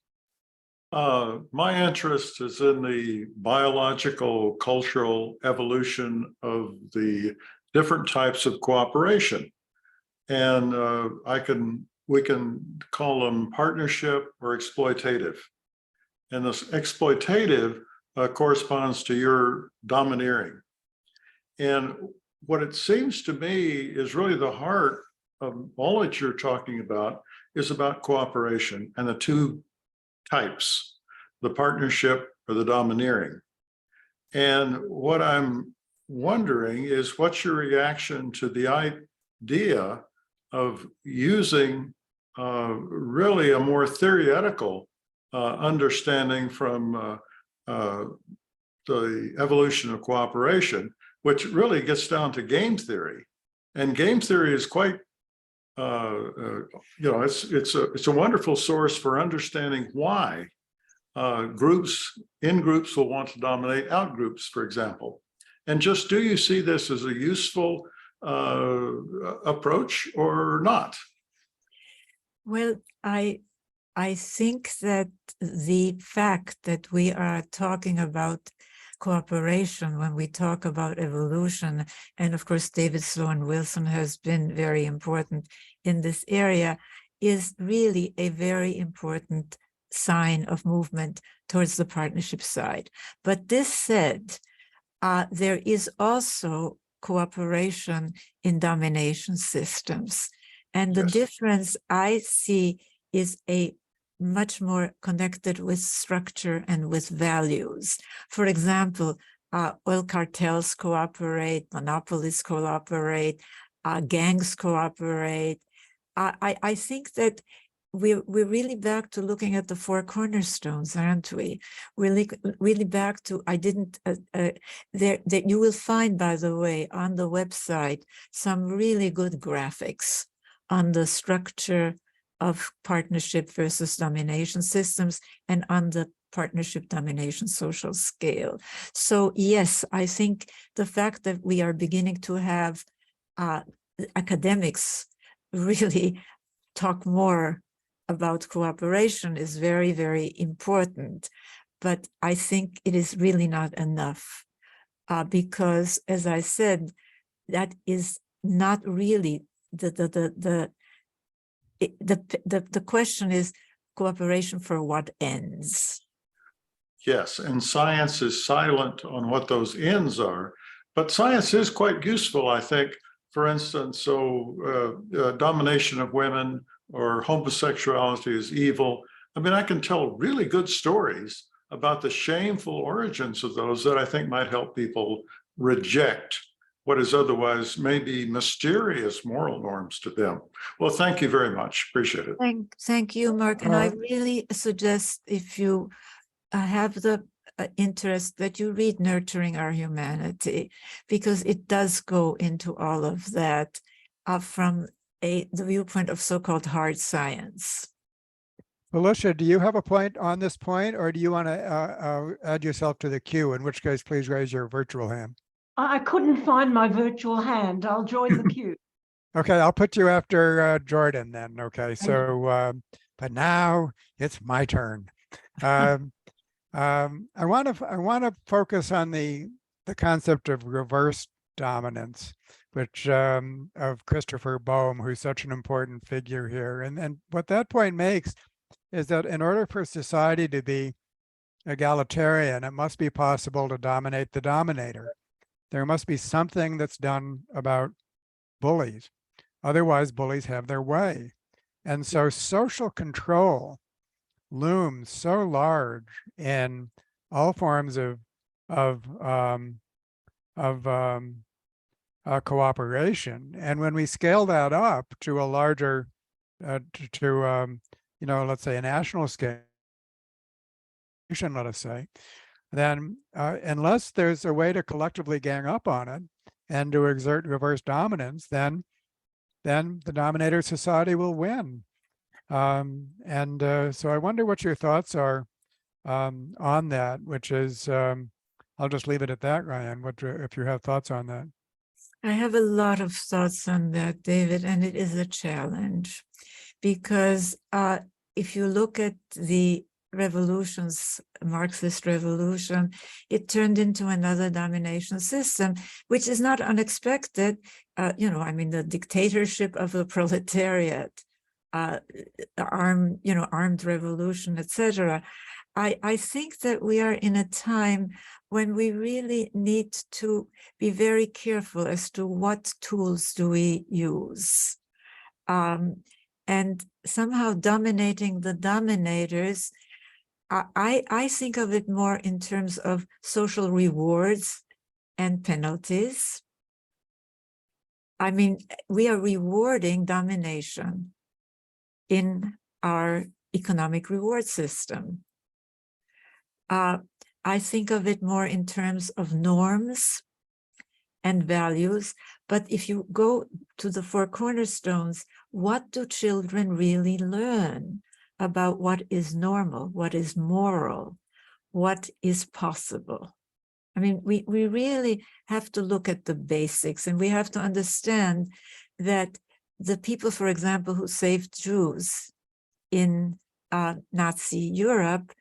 Speaker 8: My interest is in the biological, cultural evolution of the different types of cooperation. And we can call them partnership or exploitative. And this exploitative corresponds to your domineering. And what it seems to me is really the heart of all that you're talking about is about cooperation and the two types, the partnership or the domineering. And what I'm wondering is what's your reaction to the idea of using really a more theoretical understanding from the evolution of cooperation, which really gets down to game theory. And game theory is quite it's a wonderful source for understanding why groups will want to dominate out groups, for example. And just do you see this as a useful approach or not?
Speaker 3: Well, I think that the fact that we are talking about cooperation when we talk about evolution, and of course David Sloan Wilson has been very important in this area, is really a very important sign of movement towards the partnership side. But this said, there is also cooperation in domination systems. And the
Speaker 8: Yes.
Speaker 3: difference I see is a much more connected with structure and with values. For example, oil cartels cooperate, monopolies cooperate, gangs cooperate. I think that we're really back to looking at the four cornerstones, aren't we? We're really back to, that you will find, by the way, on the website, some really good graphics on the structure of partnership versus domination systems and on the partnership domination social scale. So yes, I think the fact that we are beginning to have academics really talk more about cooperation is very, very important. But I think it is really not enough because, as I said, that is not really the question is cooperation for what ends?
Speaker 8: Yes, and science is silent on what those ends are, but science is quite useful, I think. For instance, domination of women or homosexuality is evil. I mean, I can tell really good stories about the shameful origins of those that I think might help people reject what is otherwise maybe mysterious moral norms to them. Well, thank you very much. Appreciate it.
Speaker 3: Thank you, Mark. And I really suggest, if you have the interest, that you read Nurturing Our Humanity, because it does go into all of that from the viewpoint of so-called hard science.
Speaker 1: Felicia, do you have a point on this point, or do you want to add yourself to the queue? In which case, please raise your virtual hand.
Speaker 9: I couldn't find my virtual hand. I'll join the queue.
Speaker 1: Okay, I'll put you after Jordan then. Okay, so but now it's my turn. I want to focus on the concept of reverse dominance, which of Christopher Boehm, who's such an important figure here. And what that point makes is that in order for society to be egalitarian, it must be possible to dominate the dominator. There must be something that's done about bullies. Otherwise, bullies have their way. And so social control looms so large in all forms of cooperation. And when we scale that up to a larger, let's say a national scale, let us say, then unless there's a way to collectively gang up on it and to exert reverse dominance, then the dominator society will win. So I wonder what your thoughts are on that, which is, I'll just leave it at that, Riane, if you have thoughts on that.
Speaker 3: I have a lot of thoughts on that, David, and it is a challenge because if you look at the revolutions, Marxist revolution, it turned into another domination system, which is not unexpected. I mean, the dictatorship of the proletariat, armed revolution, etc. I think that we are in a time when we really need to be very careful as to what tools do we use. And somehow dominating the dominators, I think of it more in terms of social rewards and penalties. I mean, we are rewarding domination in our economic reward system. I think of it more in terms of norms and values. But if you go to the four cornerstones, what do children really learn about what is normal, what is moral, what is possible? I mean, we really have to look at the basics, and we have to understand that the people, for example, who saved Jews in Nazi Europe,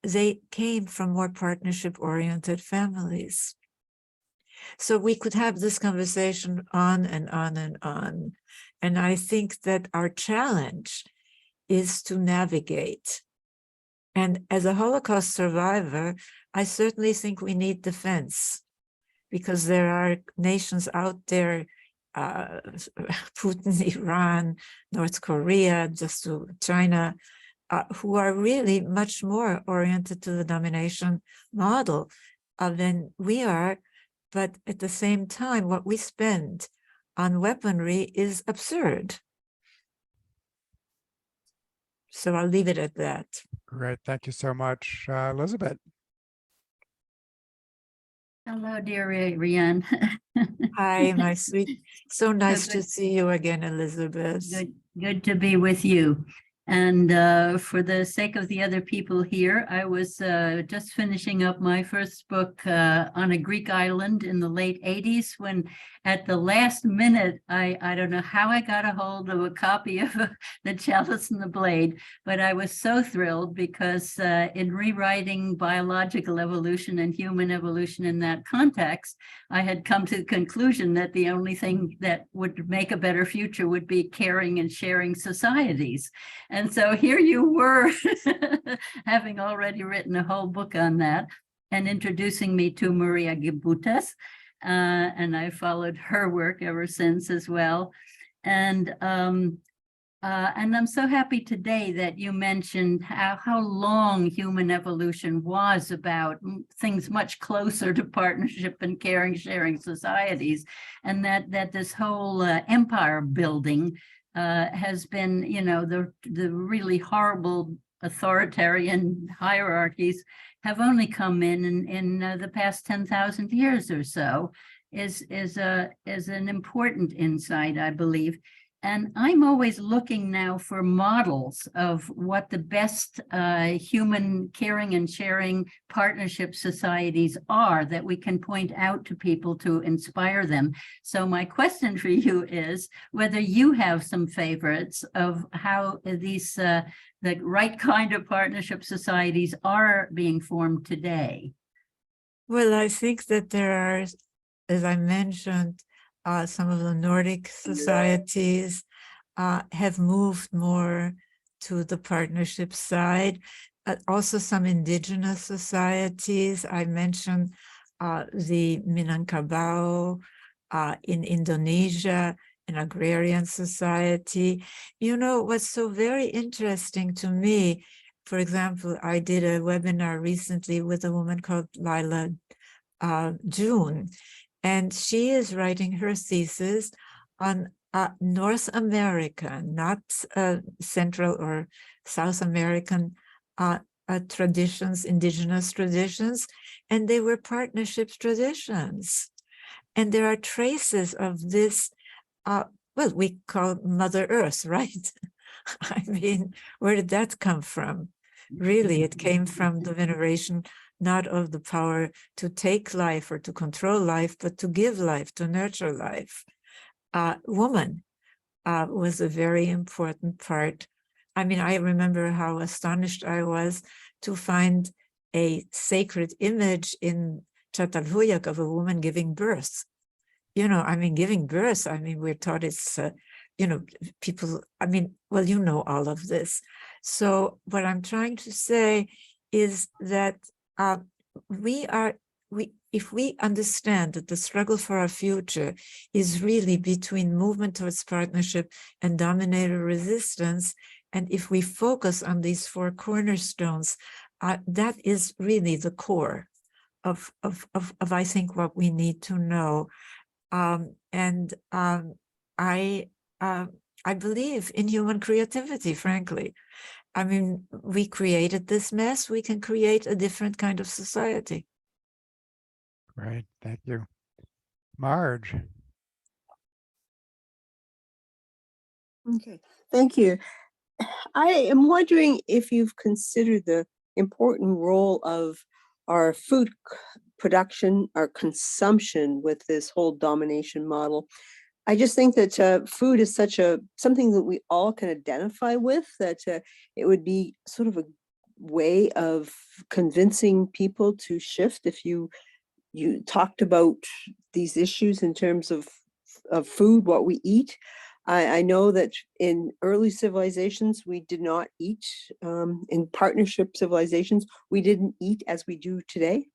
Speaker 3: they came from more partnership-oriented families. So we could have this conversation on and on and on. And I think that our challenge is to navigate. And as a Holocaust survivor, I certainly think we need defense, because there are nations out there, Putin, Iran, North Korea, just to China, who are really much more oriented to the domination model than we are. But at the same time, what we spend on weaponry is absurd. So I'll leave it at that.
Speaker 1: Great. Thank you so much. Elizabeth.
Speaker 10: Hello, dear Riane.
Speaker 3: Hi, my sweet. So nice to
Speaker 10: good.
Speaker 3: see you again, Elizabeth.
Speaker 10: Good to be with you. And for the sake of the other people here, I was just finishing up my first book on a Greek island in the late 80s, when at the last minute, I don't know how I got a hold of a copy of The Chalice and the Blade, but I was so thrilled because in rewriting biological evolution and human evolution in that context, I had come to the conclusion that the only thing that would make a better future would be caring and sharing societies. And so here you were, having already written a whole book on that and introducing me to Maria Giboutas. And I followed her work ever since as well. And I'm so happy today that you mentioned how long human evolution was about things much closer to partnership and caring, sharing societies, and that this whole empire building has been, the really horrible authoritarian hierarchies have only come in the past 10,000 years or so, is an important insight, I believe. And I'm always looking now for models of what the best human caring and sharing partnership societies are that we can point out to people to inspire them. So my question for you is whether you have some favorites of how these the right kind of partnership societies are being formed today.
Speaker 3: Well, I think that there are, as I mentioned, some of the Nordic societies have moved more to the partnership side. Also some indigenous societies. I mentioned the Minangkabau in Indonesia, an agrarian society. What's so very interesting to me, for example, I did a webinar recently with a woman called Lila June, and she is writing her thesis on North America, not Central or South American traditions, indigenous traditions, and they were partnership traditions. And there are traces of this, well, we call Mother Earth, right? I mean, where did that come from? Really, it came from the veneration not of the power to take life or to control life, but to give life, to nurture life. Woman was a very important part. I mean, I remember how astonished I was to find a sacred image in Çatalhöyük of a woman giving birth. You know, I mean, giving birth, I mean, we're taught it's, you know, people, I mean, well, you know all of this. So what I'm trying to say is that if we understand that the struggle for our future is really between movement towards partnership and dominator resistance, and if we focus on these four cornerstones, that is really the core of I think what we need to know. I believe in human creativity, frankly. I mean, we created this mess, we can create a different kind of society.
Speaker 1: Great, thank you. Marge.
Speaker 11: Okay, thank you. I am wondering if you've considered the important role of our food production, our consumption with this whole domination model. I just think that food is such something that we all can identify with, that it would be sort of a way of convincing people to shift. If you talked about these issues in terms of food, what we eat. I know that in early civilizations, we did not eat, in partnership civilizations, we didn't eat as we do today.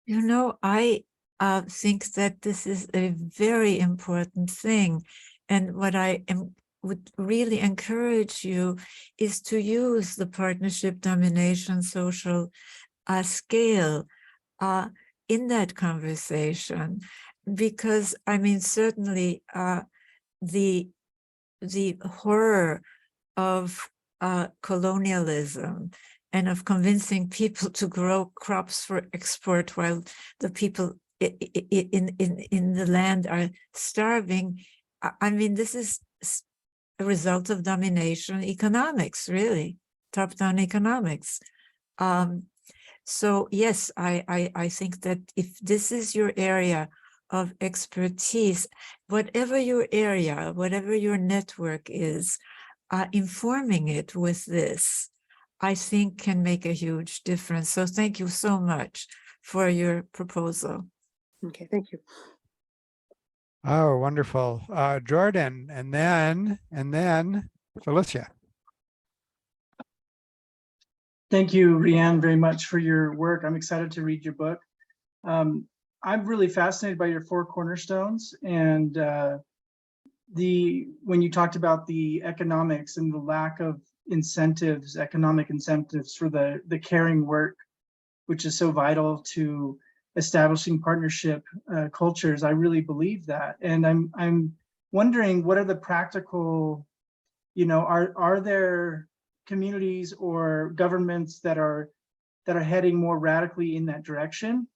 Speaker 3: You know, I think that this is a very important thing. And what I would really encourage you is to use the partnership domination social scale in that conversation. Because, I mean, certainly the horror of colonialism and of convincing people to grow crops for export while the people in the land are starving. I mean, this is a result of domination economics, really, top-down economics. So yes, I think that if this is your area of expertise, whatever your area, whatever your network is, informing it with this, I think can make a huge difference. So thank you so much for your proposal.
Speaker 11: Okay, thank you.
Speaker 1: Oh, wonderful. Jordan, and then Felicia.
Speaker 12: Thank you, Riane, very much for your work. I'm excited to read your book. I'm really fascinated by your four cornerstones, and when you talked about the economics and the lack of incentives, economic incentives for the caring work, which is so vital to establishing partnership cultures. I really believe that, and I'm wondering, what are the practical, you know, are there communities or governments that are heading more radically in that direction?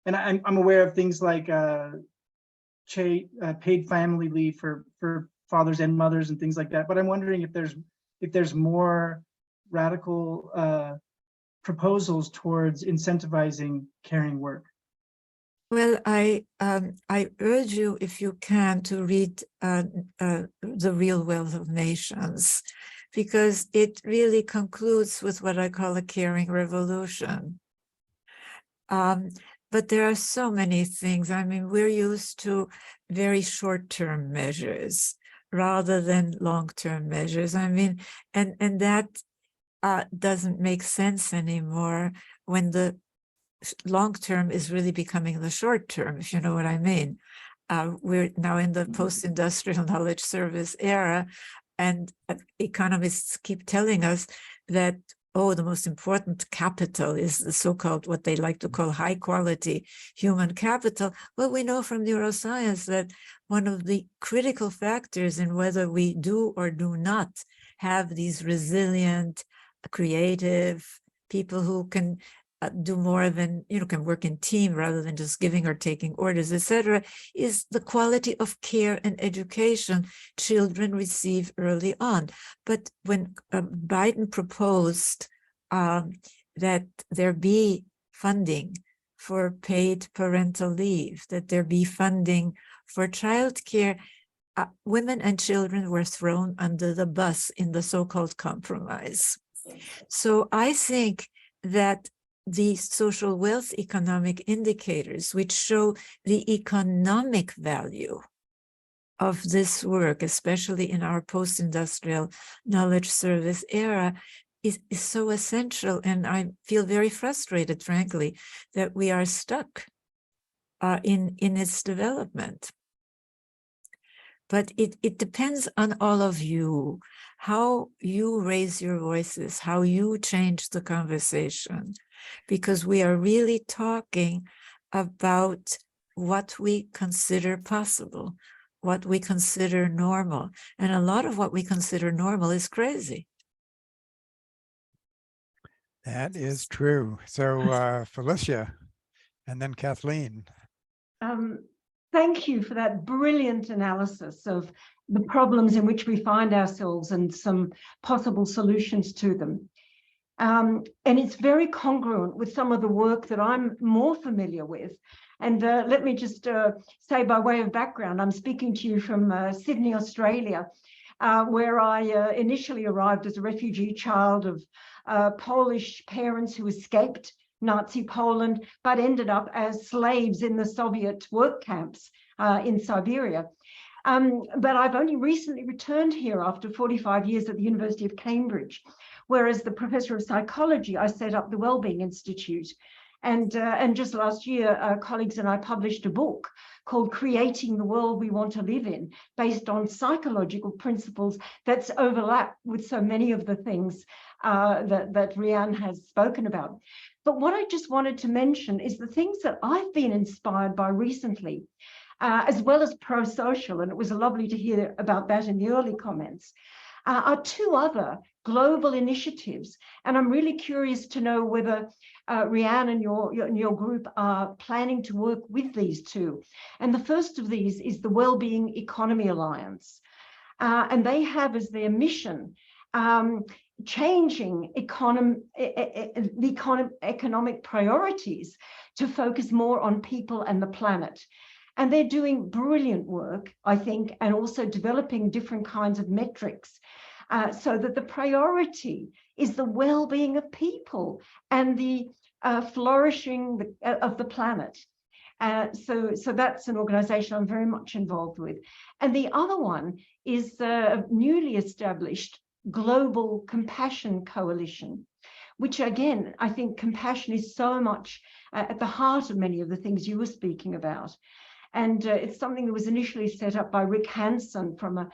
Speaker 12: And I'm aware of things like paid family leave for fathers and mothers and things like that. But I'm wondering if there's more radical proposals towards incentivizing caring work.
Speaker 3: Well, I urge you, if you can, to read The Real Wealth of Nations, because it really concludes with what I call a caring revolution. But there are so many things. I mean, we're used to very short-term measures rather than long-term measures. I mean, and that doesn't make sense anymore when the long-term is really becoming the short-term, if you know what I mean. We're now in the post-industrial knowledge service era, and economists keep telling us that, oh, the most important capital is the so-called, what they like to call high quality human capital. Well, we know from neuroscience that one of the critical factors in whether we do or do not have these resilient, creative people who can do more than, you know, can work in team rather than just giving or taking orders, etc., is the quality of care and education children receive early on. But when Biden proposed that there be funding for paid parental leave, that there be funding for childcare, women and children were thrown under the bus in the so-called compromise. So I think that the social wealth economic indicators, which show the economic value of this work, especially in our post-industrial knowledge service era, is so essential. And I feel very frustrated, frankly, that we are stuck in its development. But it depends on all of you, how you raise your voices, how you change the conversation, because we are really talking about what we consider possible, what we consider normal. And a lot of what we consider normal is crazy.
Speaker 1: That is true. So Felicia, and then Kathleen.
Speaker 9: Thank you for that brilliant analysis of the problems in which we find ourselves and some possible solutions to them. And it's very congruent with some of the work that I'm more familiar with. And let me just say, by way of background, I'm speaking to you from Sydney, Australia, where I initially arrived as a refugee child of Polish parents who escaped Nazi Poland, but ended up as slaves in the Soviet work camps in Siberia. But I've only recently returned here after 45 years at the University of Cambridge, where as the professor of psychology, I set up the Wellbeing Institute. And just last year, colleagues and I published a book called Creating the World We Want to Live In, based on psychological principles that's overlapped with so many of the things that Riane has spoken about. But what I just wanted to mention is the things that I've been inspired by recently, as well as pro-social, and it was lovely to hear about that in the early comments, are two other global initiatives. And I'm really curious to know whether Riane and your group are planning to work with these two. And the first of these is the Wellbeing Economy Alliance. And they have as their mission changing economic priorities to focus more on people and the planet. And they're doing brilliant work, I think, and also developing different kinds of metrics so that the priority is the well-being of people and the flourishing of the planet. So that's an organization I'm very much involved with. And the other one is a newly established Global Compassion Coalition, which again, I think compassion is so much at the heart of many of the things you were speaking about. And it's something that was initially set up by Rick Hansen from a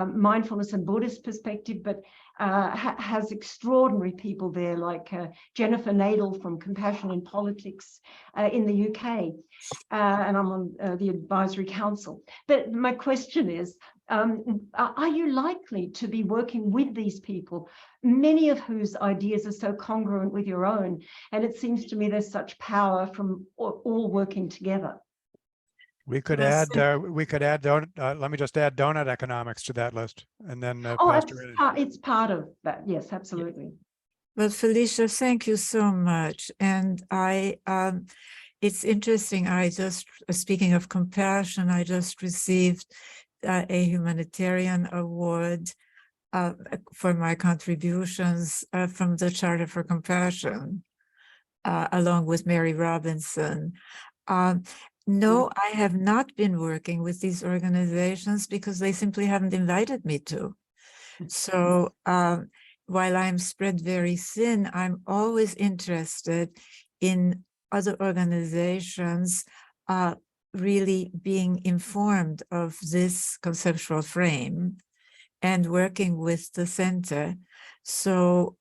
Speaker 9: mindfulness and Buddhist perspective, but has extraordinary people there like Jennifer Nadel from Compassion in Politics in the UK. And I'm on the advisory council. But my question is, are you likely to be working with these people, many of whose ideas are so congruent with your own? And it seems to me there's such power from all working together.
Speaker 1: We could
Speaker 3: Yes.
Speaker 1: add, let me just add donut economics to that list, and then
Speaker 9: It's part of that. Yes, absolutely.
Speaker 3: Well, Felicia, thank you so much. And it's interesting. I just, speaking of compassion, I just received a humanitarian award for my contributions from the Charter for Compassion, along with Mary Robinson. No, I have not been working with these organizations because they simply haven't invited me to. So while I'm spread very thin, I'm always interested in other organizations really being informed of this conceptual frame and working with the center. So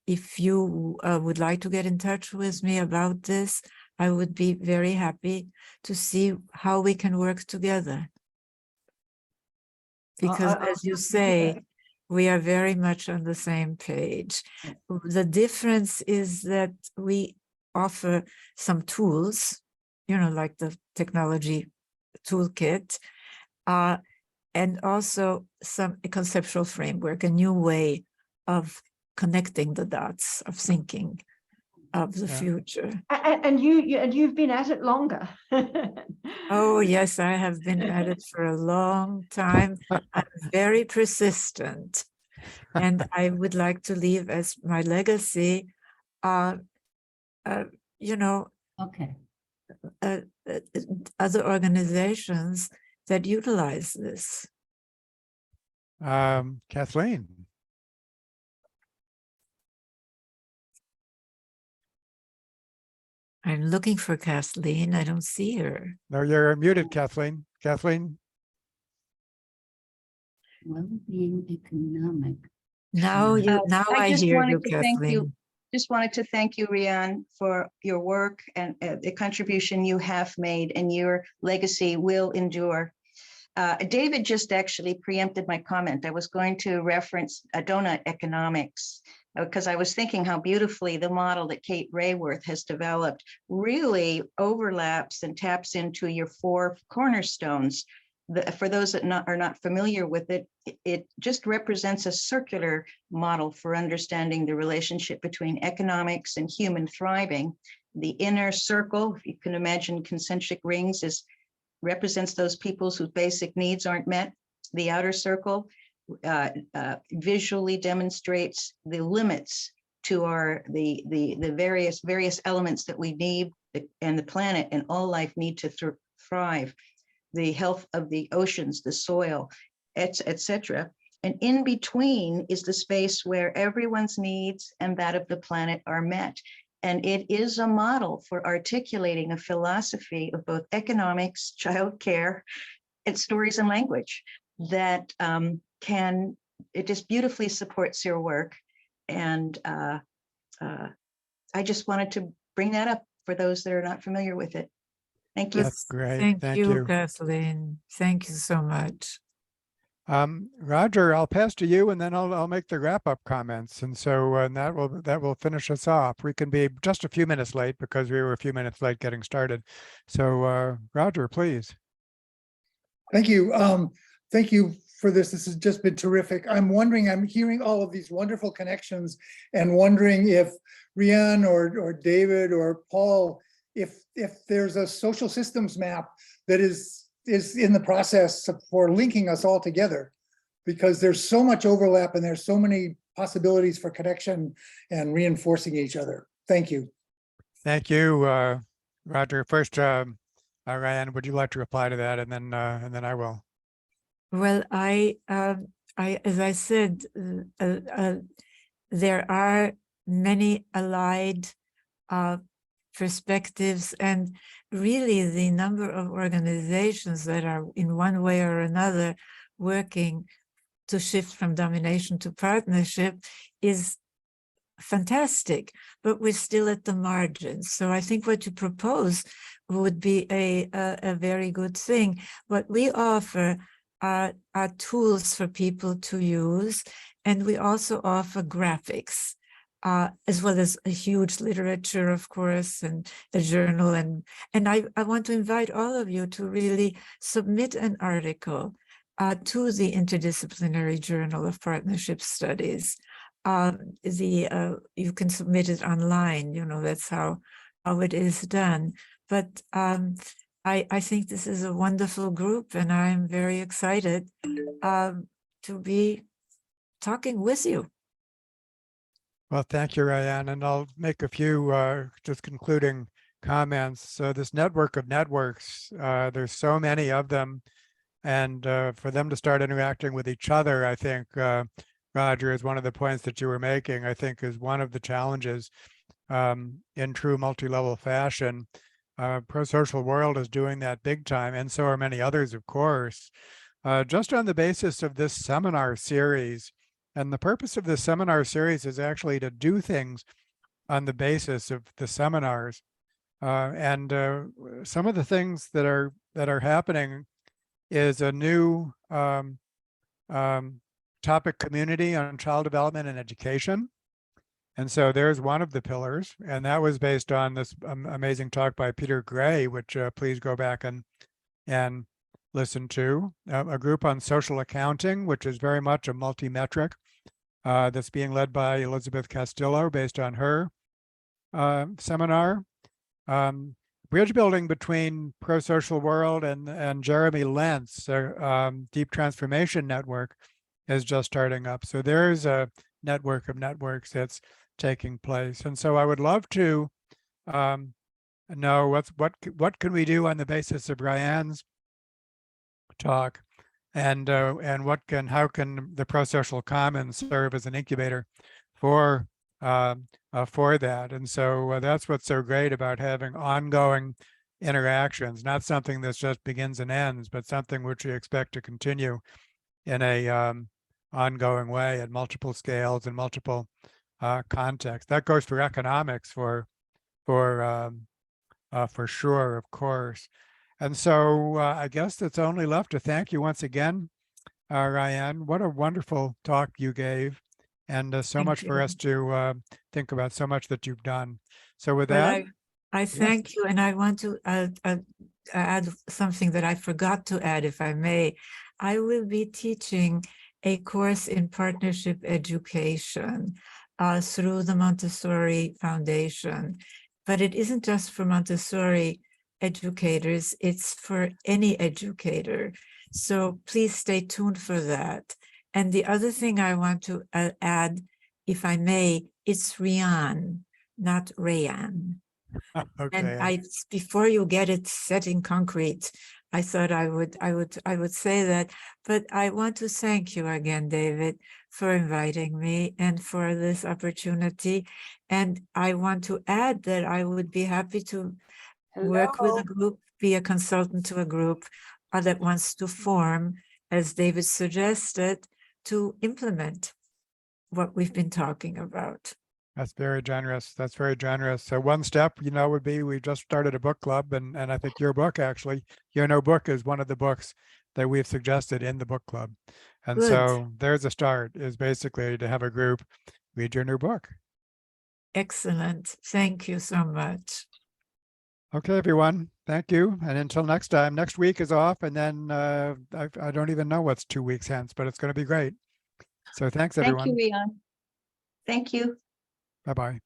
Speaker 3: if you would like to get in touch with me about this, I would be very happy to see how we can work together. Because as you say, we are very much on the same page. The difference is that we offer some tools, like the technology toolkit, and also a conceptual framework, a new way of connecting the dots, of thinking of the future.
Speaker 9: And you've been at it longer.
Speaker 3: Oh, yes, I have been at it for a long time. I'm very persistent. And I would like to leave as my legacy, you know,
Speaker 10: Okay.
Speaker 3: uh, uh, other organizations that utilize this.
Speaker 1: Kathleen.
Speaker 3: I'm looking for Kathleen. I don't see her.
Speaker 1: No, you're muted, Kathleen. Kathleen.
Speaker 10: Well-being economic.
Speaker 3: Now I
Speaker 13: just
Speaker 3: hear
Speaker 13: wanted
Speaker 3: you,
Speaker 13: to thank you.
Speaker 3: Kathleen.
Speaker 13: Just wanted to thank you, Riane, for your work and the contribution you have made, and your legacy will endure. David just actually preempted my comment. I was going to reference donut economics because I was thinking how beautifully the model that Kate Rayworth has developed really overlaps and taps into your 4 cornerstones. For those that are not familiar with it, it just represents a circular model for understanding the relationship between economics and human thriving. The inner circle, if you can imagine concentric rings, represents those peoples whose basic needs aren't met. The outer circle visually demonstrates the limits to the various elements that we need, and the planet and all life need to thrive. The health of the oceans, the soil, etc. And in between is the space where everyone's needs and that of the planet are met. And it is a model for articulating a philosophy of both economics, childcare, and stories and language that it just beautifully supports your work. And I just wanted to bring that up for those that are not familiar with it. Thank you.
Speaker 1: That's great.
Speaker 3: Thank
Speaker 1: Thank
Speaker 3: you,
Speaker 1: you.
Speaker 3: Kathleen. Thank you so much.
Speaker 1: Roger, I'll pass to you, and then I'll make the wrap-up comments, and so and that will finish us off. We can be just a few minutes late because we were a few minutes late getting started. So Roger, please.
Speaker 14: Thank you. Thank you for this. This has just been terrific. I'm hearing all of these wonderful connections and wondering if Riane or David or Paul, if there's a social systems map that is in the process for linking us all together, because there's so much overlap and there's so many possibilities for connection and reinforcing each other. Thank you.
Speaker 1: Thank you, Roger. First, Riane, would you like to reply to that, and then I will.
Speaker 3: Well, as I said, there are many allied perspectives, and really the number of organizations that are in one way or another working to shift from domination to partnership is fantastic, but we're still at the margins. So I think what you propose would be a very good thing. What we offer are tools for people to use, and we also offer graphics, as well as a huge literature, of course, and a journal. And I want to invite all of you to really submit an article to the Interdisciplinary Journal of Partnership Studies. You can submit it online, that's how it is done. But I think this is a wonderful group, and I'm very excited to be talking with you.
Speaker 1: Well, thank you, Riane, and I'll make a few just concluding comments. So this network of networks, there's so many of them, and for them to start interacting with each other, I think, Roger, is one of the points that you were making, I think is one of the challenges in true multi-level fashion. Pro-social world is doing that big time, and so are many others, of course. Just on the basis of this seminar series, and the purpose of this seminar series is actually to do things on the basis of the seminars. And some of the things that are happening is a new topic community on child development and education. And so there's one of the pillars, and that was based on this amazing talk by Peter Gray, which please go back and listen to. A group on social accounting, which is very much a multi-metric, that's being led by Elizabeth Castillo based on her seminar. Bridge building between Pro-Social World and Jeremy Lentz, Deep Transformation Network, is just starting up. So there's a network of networks that's taking place. And so I would love to know what can we do on the basis of Riane's talk, and how can the pro-social commons serve as an incubator for that. And so that's what's so great about having ongoing interactions, not something that just begins and ends, but something which we expect to continue in a ongoing way at multiple scales and multiple contexts. That goes for economics for sure, of course. And so I guess it's only left to thank you once again, Riane. What a wonderful talk you gave, and so
Speaker 3: Thank
Speaker 1: much for
Speaker 3: you.
Speaker 1: us to think about, so much that you've done. So with
Speaker 3: Well,
Speaker 1: that,
Speaker 3: I thank you, and I want to add something that I forgot to add, if I may. I will be teaching a course in partnership education through the Montessori Foundation, but it isn't just for Montessori educators, it's for any educator. So please stay tuned for that. And the other thing I want to add, if I may, it's Riane, not Rayanne. And
Speaker 1: okay.
Speaker 3: before you get it set in concrete, I thought I would say that, but I want to thank you again, David, for inviting me and for this opportunity. And I want to add that I would be happy to work with a group, be a consultant to a group that wants to form, as David suggested, to implement what we've been talking about.
Speaker 1: That's very generous. That's very generous. So one step, would be, we just started a book club, and I think your book, actually, Your No Book, is one of the books that we've suggested in the book club. And
Speaker 3: Good.
Speaker 1: so there's a start, is basically to have a group read your new book.
Speaker 3: Excellent. Thank you so much.
Speaker 1: Okay, everyone. Thank you. And until next time, next week is off, and then I don't even know what's 2 weeks hence, but it's going to be great. So thanks,
Speaker 13: Thank you,
Speaker 1: everyone.
Speaker 13: Riane. Thank you.
Speaker 1: Bye-bye.